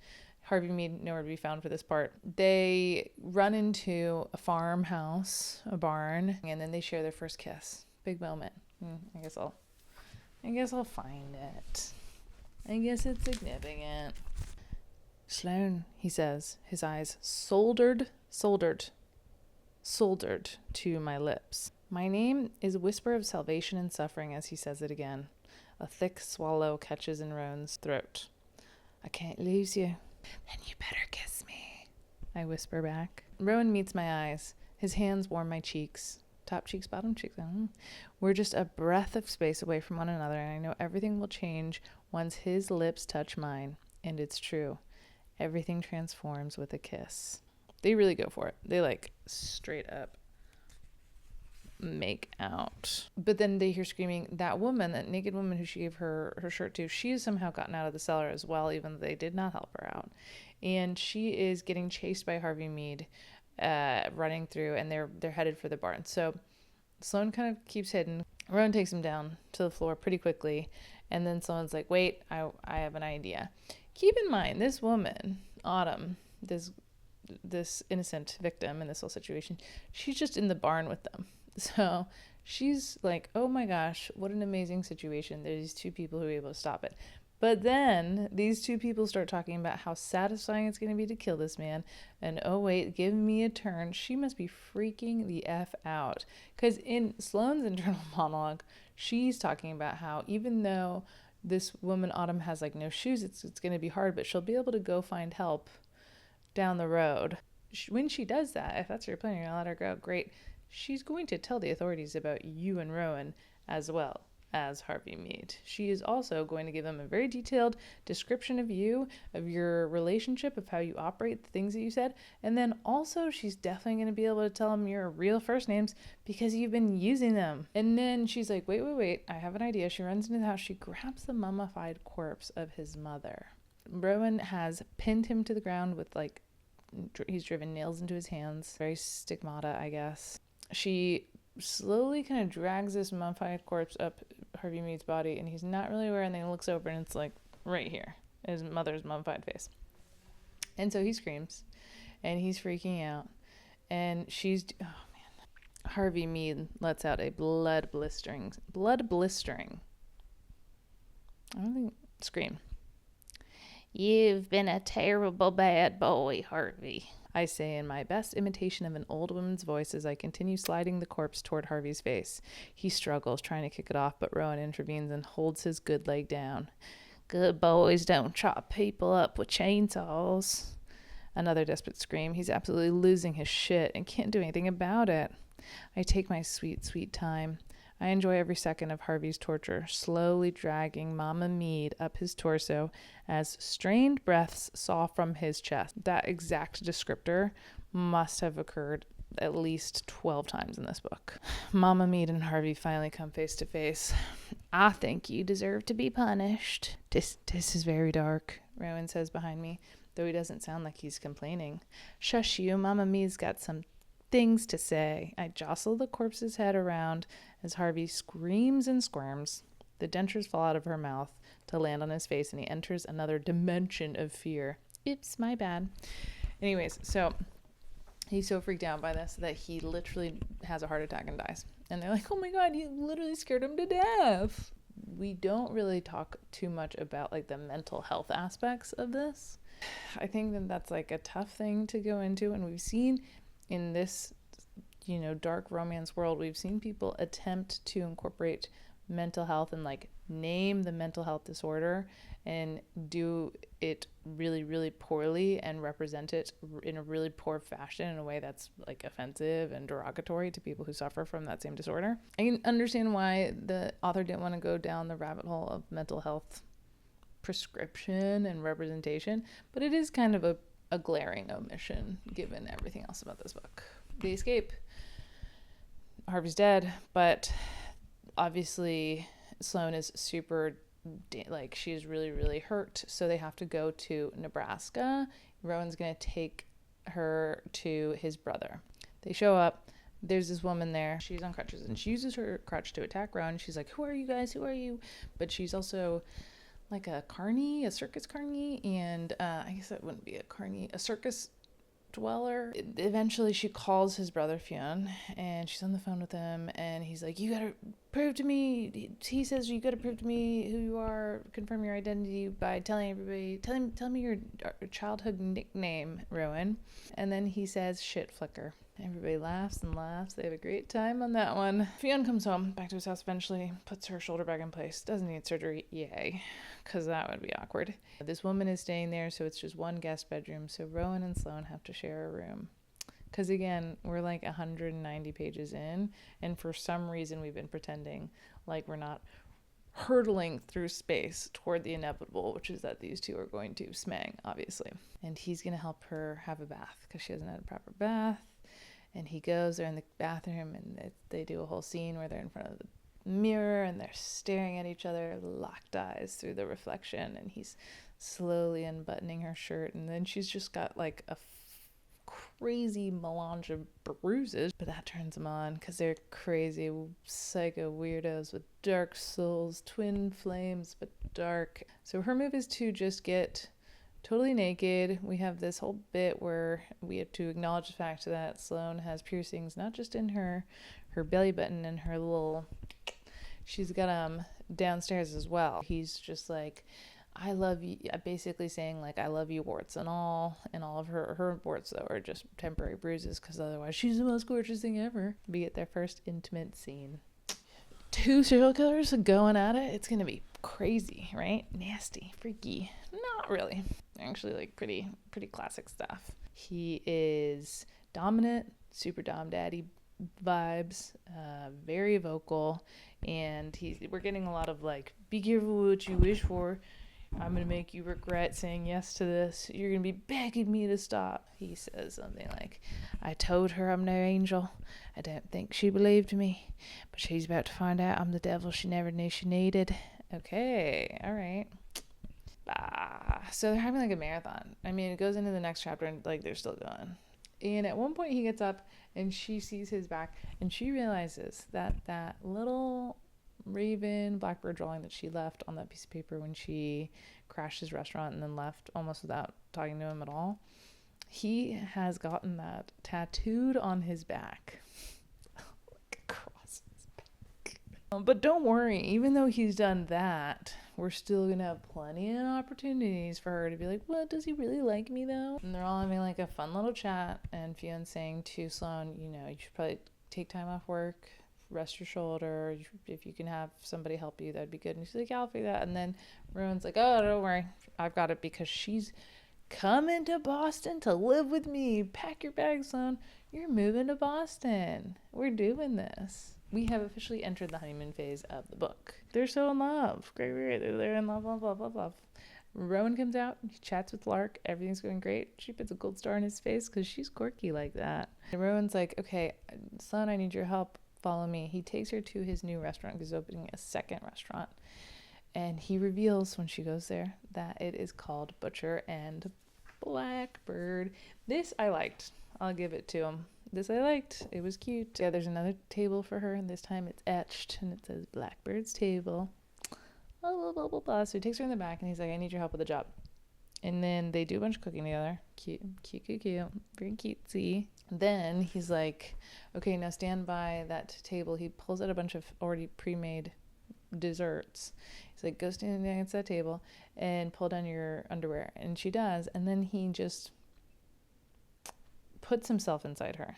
Harvey Mead nowhere to be found for this part. They run into a farmhouse, a barn, and then they share their first kiss. Big moment. I guess I'll find it. I guess it's significant. Sloane, he says, his eyes soldered to my lips. My name is a whisper of salvation and suffering as he says it again. A thick swallow catches in Rowan's throat. I can't lose you. Then you better kiss me, I whisper back. Rowan meets my eyes. His hands warm my cheeks. Top cheeks, bottom cheeks. We're just a breath of space away from one another, and I know everything will change once his lips touch mine. And it's true. Everything transforms with a kiss. They really go for it. They straight up make out. But then they hear screaming. That woman, that naked woman who she gave her shirt to, she has somehow gotten out of the cellar as well, even though they did not help her out. And she is getting chased by Harvey Mead, running through, and they're headed for the barn. So Sloane kind of keeps hidden. Rowan takes him down to the floor pretty quickly, and then Sloane's like, "Wait, I have an idea." Keep in mind, this woman, Autumn, this innocent victim in this whole situation, she's just in the barn with them. So she's like, oh my gosh, what an amazing situation. There's these two people who are able to stop it. But then these two people start talking about how satisfying it's going to be to kill this man. And oh wait, give me a turn. She must be freaking the F out. Because in Sloane's internal monologue, she's talking about how even though this woman, Autumn, has no shoes, it's going to be hard, but she'll be able to go find help down the road. When she does that, if that's your plan, you're going to let her go, great. She's going to tell the authorities about you and Rowan as well as Harvey Mead. She is also going to give them a very detailed description of you, of your relationship, of how you operate, the things that you said. And then also she's definitely going to be able to tell them your real first names because you've been using them. And then she's like, wait, I have an idea. She runs into the house. She grabs the mummified corpse of his mother. Rowan has pinned him to the ground with he's driven nails into his hands. Very stigmata, I guess. She slowly kind of drags this mummified corpse up Harvey Mead's body, and he's not really aware, and then he looks over, and it's like right here, his mother's mummified face. And so he screams, and he's freaking out, and Harvey Mead lets out a blood blistering, I don't think, scream. "You've been a terrible bad boy, Harvey," I say in my best imitation of an old woman's voice as I continue sliding the corpse toward Harvey's face. He struggles, trying to kick it off, but Rowan intervenes and holds his good leg down. "Good boys don't chop people up with chainsaws." Another desperate scream. He's absolutely losing his shit and can't do anything about it. I take my sweet, sweet time. I enjoy every second of Harvey's torture, slowly dragging Mama Mead up his torso as strained breaths saw from his chest. That exact descriptor must have occurred at least 12 times in this book. Mama Mead and Harvey finally come face to face. "I think you deserve to be punished." This is very dark," Rowan says behind me, though he doesn't sound like he's complaining. "Shush you, Mama Mead's got some things to say." I jostle the corpse's head around as Harvey screams and squirms. The dentures fall out of her mouth to land on his face, and he enters another dimension of fear. Oops, my bad. Anyways, so he's so freaked out by this that he literally has a heart attack and dies. And they're like, "Oh my God, you literally scared him to death." We don't really talk too much about like the mental health aspects of this. I think that that's like a tough thing to go into, and we've seen in this, dark romance world, we've seen people attempt to incorporate mental health and like name the mental health disorder and do it really, really poorly and represent it in a really poor fashion in a way that's like offensive and derogatory to people who suffer from that same disorder. I can understand why the author didn't want to go down the rabbit hole of mental health prescription and representation, but it is kind of a glaring omission given everything else about this book. They escape. Harvey's dead, but obviously Sloane is super, she's really, really hurt, so they have to go to Nebraska. Rowan's going to take her to his brother. They show up. There's this woman there. She's on crutches, and she uses her crutch to attack Rowan. She's like, "Who are you guys? Who are you?" But she's also like a carny, a circus carny, and I guess that wouldn't be a carny, a circus dweller. Eventually she calls his brother Fionn, and she's on the phone with him, and he's like, "You gotta prove to me," he says, "you gotta prove to me who you are, confirm your identity by telling everybody, tell me your childhood nickname, Rowan." And then he says, "Shit flicker." Everybody laughs and laughs. They have a great time on that one. Fionn comes home, back to his house eventually, puts her shoulder back in place. Doesn't need surgery, yay, because that would be awkward. This woman is staying there, so it's just one guest bedroom, so Rowan and Sloane have to share a room. Because again, we're like 190 pages in, and for some reason we've been pretending like we're not hurtling through space toward the inevitable, which is that these two are going to smang, obviously. And he's going to help her have a bath, because she hasn't had a proper bath. And he goes, they're in the bathroom, and they do a whole scene where they're in front of the mirror, and they're staring at each other, locked eyes through the reflection, and he's slowly unbuttoning her shirt, and then she's just got like a crazy melange of bruises, but that turns them on, because they're crazy psycho weirdos with dark souls, twin flames, but dark. So her move is to just get totally naked. We have this whole bit where we have to acknowledge the fact that Sloane has piercings, not just in her belly button and her little, she's got them downstairs as well. He's just like, "I love you," basically saying like, "I love you, warts and all." And all of her warts though are just temporary bruises, because otherwise she's the most gorgeous thing ever. We get their first intimate scene. Two serial killers going at it. It's gonna be crazy, right? Nasty, freaky. Not really. Actually, like pretty classic stuff. He is dominant, super dom daddy vibes, very vocal, and we're getting a lot of like, "Be careful what you wish for. I'm gonna make you regret saying yes to this. You're gonna be begging me to stop." He says something like, "I told her I'm no angel. I don't think she believed me, but she's about to find out I'm the devil she never knew she needed." Okay, all right. So they're having like a marathon. I mean, it goes into the next chapter, and like they're still going. And at one point he gets up, and she sees his back, and she realizes that little Raven Blackbird drawing that she left on that piece of paper when she crashed his restaurant and then left almost without talking to him at all. He has gotten that tattooed on his back. Like across his back. But don't worry, even though he's done that, we're still going to have plenty of opportunities for her to be like, what, does he really like me though? And they're all having like a fun little chat, and Fionn saying to Sloane, you know, you should probably take time off work, rest your shoulder. If you can have somebody help you, that'd be good. And she's like, yeah, I'll figure that. And then Rowan's like, oh, don't worry, I've got it, because she's coming to Boston to live with me. Pack your bags, son. You're moving to Boston. We're doing this. We have officially entered the honeymoon phase of the book. They're so in love. Great. They're in love, love. Rowan comes out. He chats with Lark. Everything's going great. She puts a gold star in his face because she's quirky like that. And Rowan's like, okay, son, I need your help. Follow me. He takes her to his new restaurant because he's opening a second restaurant. And he reveals when she goes there that it is called Butcher and Blackbird. This I liked. I'll give it to him. This I liked. It was cute. Yeah, there's another table for her, and this time it's etched, and it says Blackbird's table. Blah, blah, blah, blah. So he takes her in the back, and he's like, I need your help with a job. And then they do a bunch of cooking together. Cute. Very cutesy. Then he's like, okay, now stand by that table. He pulls out a bunch of already pre-made desserts. He's like, go stand against that table and pull down your underwear. And she does. And then he just puts himself inside her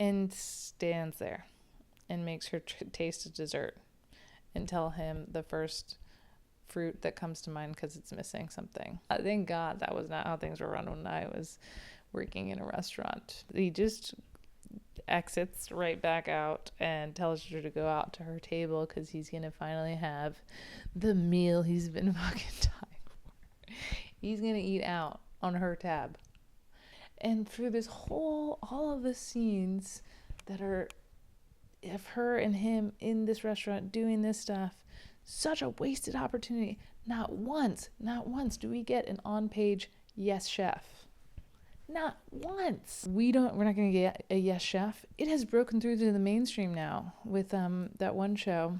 and stands there and makes her taste a dessert and tell him the first fruit that comes to mind because it's missing something. Thank God that was not how things were run when I was working in a restaurant. He just exits right back out and tells her to go out to her table because he's going to finally have the meal he's been fucking dying for. He's going to eat out on her tab. And through this all of the scenes that are of her and him in this restaurant doing this stuff, such a wasted opportunity. Not once do we get an on-page yes chef. Not once. We're not going to get a yes chef. It has broken through to the mainstream now with that one show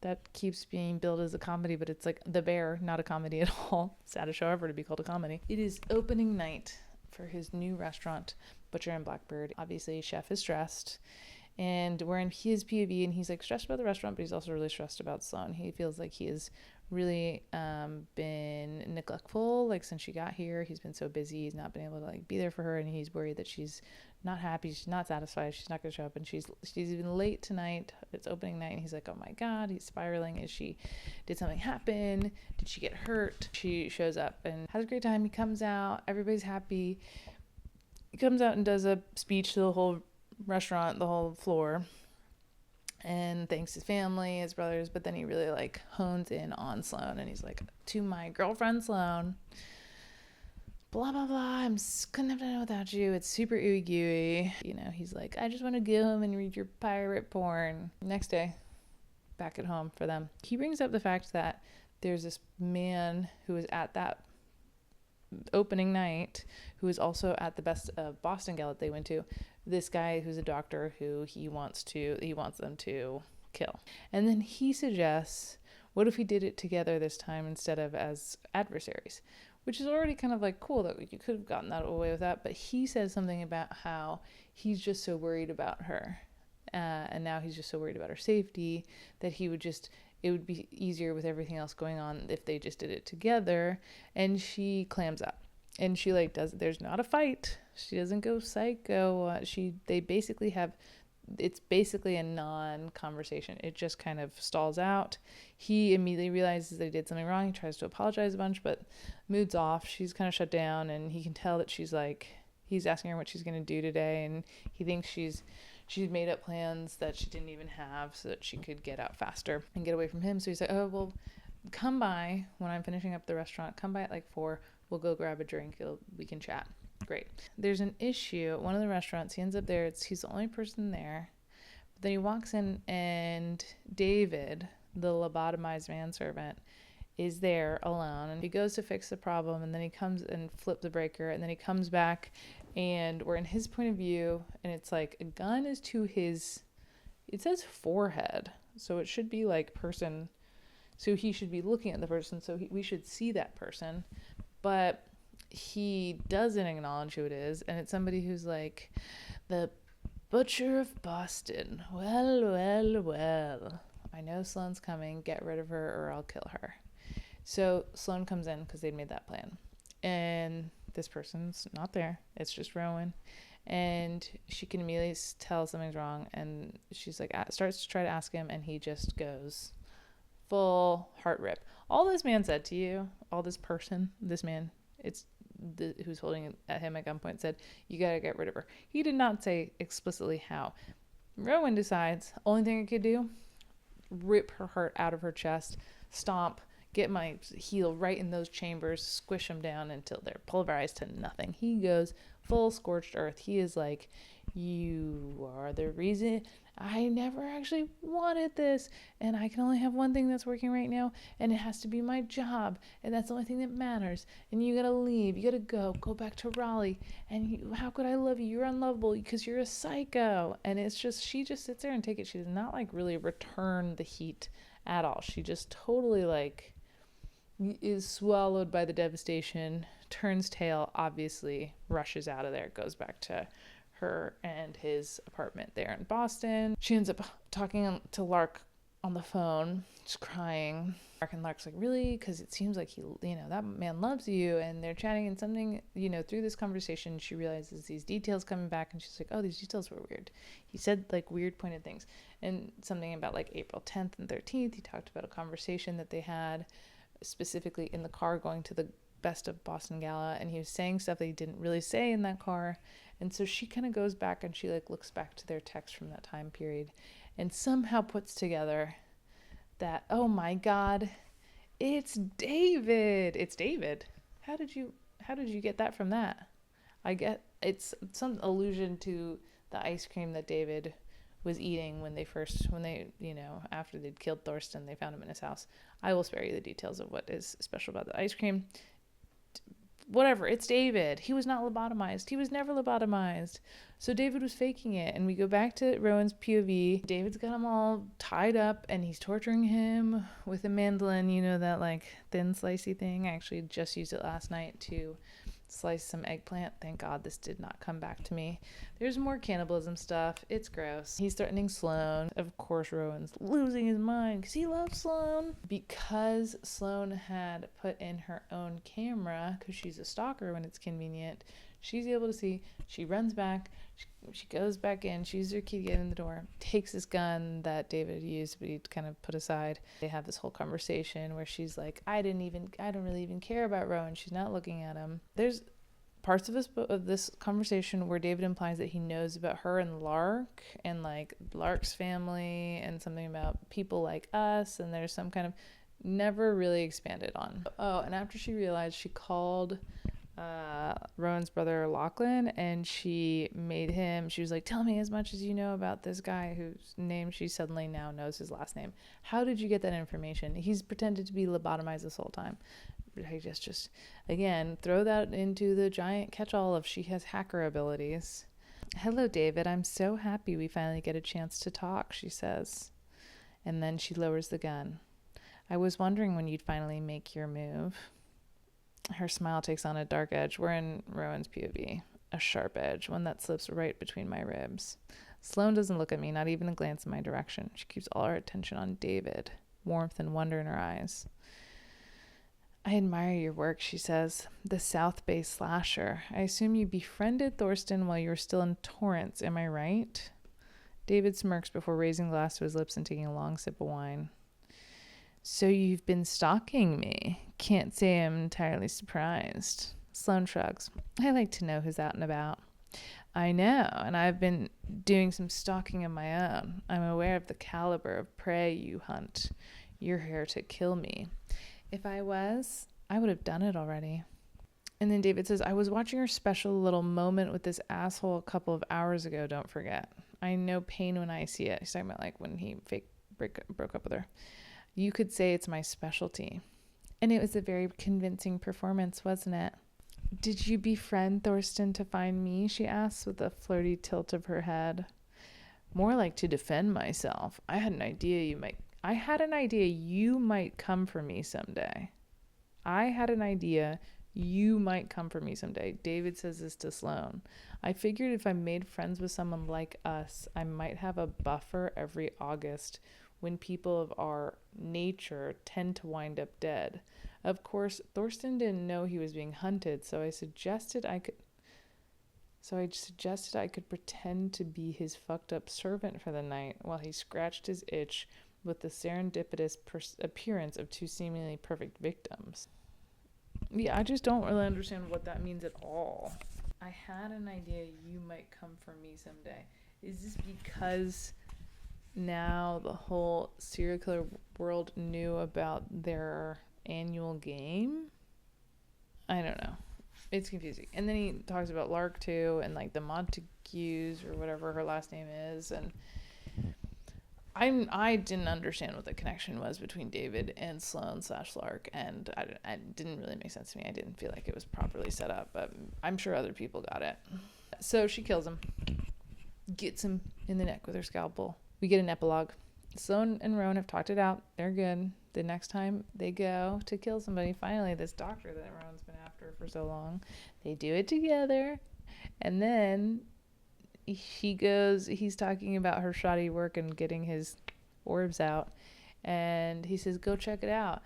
that keeps being billed as a comedy, but it's like The Bear, not a comedy at all. Saddest show ever to be called a comedy. It is opening night for his new restaurant, Butcher and Blackbird. Obviously, chef is stressed. And we're in his POV, and he's like stressed about the restaurant, but he's also really stressed about Sloane. He feels like he has really been neglectful, like since she got here. He's been so busy, he's not been able to like be there for her, and he's worried that she's not happy, she's not satisfied, she's not going to show up, and she's even late tonight. It's opening night, and he's like, oh my God, he's spiraling. Did something happen? Did she get hurt? She shows up and has a great time. He comes out, everybody's happy. He comes out and does a speech to the whole restaurant, the whole floor, and thanks his family, his brothers, but then he really like hones in on Sloane, and he's like, to my girlfriend Sloane, blah blah blah, I'm couldn't have done it without you. It's super ooey gooey, you know. He's like, I just want to go home and read your pirate porn. Next day, back at home for them, he brings up the fact that there's this man who was at that opening night who is also at the best Boston Gala that they went to. This guy who's a doctor who he wants them to kill. And then he suggests, what if we did it together this time instead of as adversaries? Which is already kind of like cool that you could have gotten that away with that. But he says something about how he's just so worried about her. And now he's just so worried about her safety that it would be easier with everything else going on if they just did it together. And she clams up. And she like there's not a fight. She doesn't go psycho. They basically have, it's basically a non-conversation. It just kind of stalls out. He immediately realizes they did something wrong. He tries to apologize a bunch, but mood's off. She's kind of shut down, and he can tell that she's like, he's asking her what she's going to do today, and he thinks she's made up plans that she didn't even have so that she could get out faster and get away from him. So he's like, oh, well, come by when I'm finishing up the restaurant. Come by at like 4. We'll go grab a drink. We can chat. Great. There's an issue at one of the restaurants. He ends up there. He's the only person there. But then he walks in, and David, the lobotomized manservant, is there alone. And he goes to fix the problem, and then he comes and flip the breaker, and then he comes back, and we're in his point of view, and it's like a gun is to his It says forehead, so it should be like person. So he should be looking at the person, so we should see that person. But he doesn't acknowledge who it is, and it's somebody who's like, the Butcher of Boston. Well, well, well. I know Sloane's coming. Get rid of her or I'll kill her. So Sloane comes in because they'd made that plan. And this person's not there. It's just Rowan. And she can immediately tell something's wrong. And she's like, starts to try to ask him. And he just goes full heart rip. All this man said to you, all this person, this man, who's holding at him at gunpoint, said, you gotta get rid of her. He did not say explicitly how. Rowan decides, only thing I could do, rip her heart out of her chest, stomp, get my heel right in those chambers, squish them down until they're pulverized to nothing. He goes full scorched earth. He is like, you are the reason I never actually wanted this, and I can only have one thing that's working right now, and it has to be my job, and that's the only thing that matters, and you gotta leave, you gotta go back to Raleigh, and how could I love you? You're unlovable because you're a psycho. And it's just, she just sits there and takes it. She does not like really return the heat at all. She just totally like is swallowed by the devastation, turns tail, obviously rushes out of there, goes back to her and his apartment there in Boston. She ends up talking to Lark on the phone, just crying. Lark's like, really? Because it seems like he, that man loves you. And they're chatting, and something, through this conversation, she realizes these details coming back, and she's like, oh, these details were weird. He said like weird pointed things, and something about like April 10th and 13th. He talked about a conversation that they had specifically in the car going to the Best of Boston Gala, and he was saying stuff that he didn't really say in that car. And so she kind of goes back and she like looks back to their text from that time period and somehow puts together that, oh my God, it's David. It's David. How did you get that from that? I get it's some allusion to the ice cream that David was eating when they after they'd killed Thorsten, they found him in his house. I will spare you the details of what is special about the ice cream. Whatever, it's David. He was not lobotomized. He was never lobotomized. So David was faking it. And we go back to Rowan's POV. David's got him all tied up and he's torturing him with a mandolin, that like thin slicey thing. I actually just used it last night to slice some eggplant. Thank God this did not come back to me. There's more cannibalism stuff. It's gross. He's threatening Sloane. Of course, Rowan's losing his mind because he loves Sloane. Because Sloane had put in her own camera, because she's a stalker when it's convenient, she's able to see. She runs back. She goes back in. She uses her key to get in the door. Takes this gun that David used, but he kind of put aside. They have this whole conversation where she's like, I don't really even care about Rowan. She's not looking at him. There's parts of this conversation where David implies that he knows about her and Lark and like Lark's family and something about people like us. And there's some kind of never really expanded on. Oh, and after she realized, she called Rowan's brother Lachlan, and she was like, tell me as much as you know about this guy whose name she suddenly now knows his last name. How did you get that information? He's pretended to be lobotomized this whole time. I just again throw that into the giant catch-all of she has hacker abilities. Hello, David. I'm so happy we finally get a chance to talk, she says. And then she lowers the gun. I was wondering when you'd finally make your move. Her smile takes on a dark edge. We're in Rowan's POV. A sharp edge, one that slips right between my ribs. Sloane doesn't look at me, not even a glance in my direction. She keeps all her attention on David, warmth and wonder in her eyes. I admire your work, she says. The South Bay slasher. I assume you befriended Thorsten while you were still in Torrance, am I right? David smirks before raising a glass to his lips and taking a long sip of wine. So you've been stalking me. Can't say I'm entirely surprised. Sloane shrugs. I like to know who's out and about. I know, and I've been doing some stalking of my own. I'm aware of the caliber of prey you hunt. You're here to kill me. If I was, I would have done it already. And then David says, I was watching your special little moment with this asshole a couple of hours ago, don't forget. I know pain when I see it. He's talking about like when he broke up with her. You could say it's my specialty. And it was a very convincing performance, wasn't it? Did you befriend Thorsten to find me? She asks with a flirty tilt of her head. More like to defend myself. I had an idea you might come for me someday. I had an idea you might come for me someday. David says this to Sloane. I figured if I made friends with someone like us, I might have a buffer every August when people of our nature tend to wind up dead. Of course, Thorsten didn't know he was being hunted, so I suggested I could pretend to be his fucked up servant for the night while he scratched his itch with the serendipitous appearance of two seemingly perfect victims. Yeah, I just don't really understand what that means at all. I had an idea you might come for me someday. Is this because now the whole serial killer world knew about their annual game? I don't know. It's confusing. And then he talks about Lark too, and like the Montagues or whatever her last name is, and I didn't understand what the connection was between David and Sloane / Lark, and it didn't really make sense to me. I didn't feel like it was properly set up, but I'm sure other people got it. So she kills him, gets him in the neck with her scalpel. We get an epilogue. Sloane and Rowan have talked it out. They're good. The next time they go to kill somebody, finally, this doctor that Rowan's been after for so long, they do it together. And then he's talking about her shoddy work and getting his orbs out. And he says, go check it out.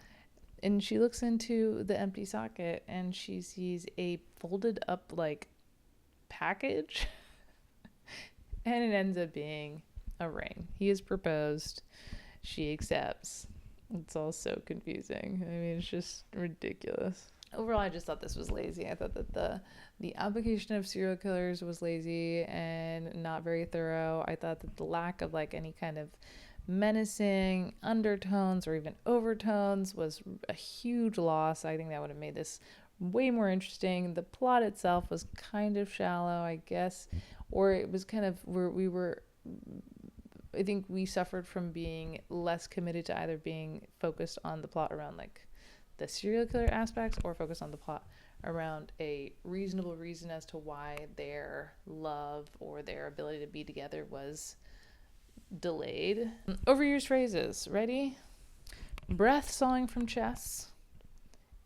And she looks into the empty socket and she sees a folded up like package. And it ends up being a ring. He has proposed. She accepts. It's all so confusing. I mean, it's just ridiculous. Overall, I just thought this was lazy. I thought that the application of serial killers was lazy and not very thorough. I thought that the lack of like any kind of menacing undertones or even overtones was a huge loss. I think that would have made this way more interesting. The plot itself was kind of shallow, I guess, or it was kind of I think we suffered from being less committed to either being focused on the plot around like the serial killer aspects or focused on the plot around a reasonable reason as to why their love or their ability to be together was delayed. Overused phrases. Ready? Breath sawing from chests.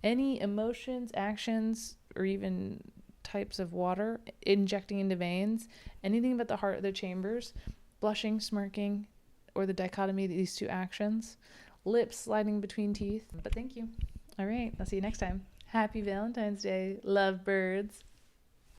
Any emotions, actions, or even types of water injecting into veins. Anything about the heart of the chambers. Blushing, smirking, or the dichotomy of these two actions. Lips sliding between teeth. But thank you. All right, I'll see you next time. Happy Valentine's Day, love birds.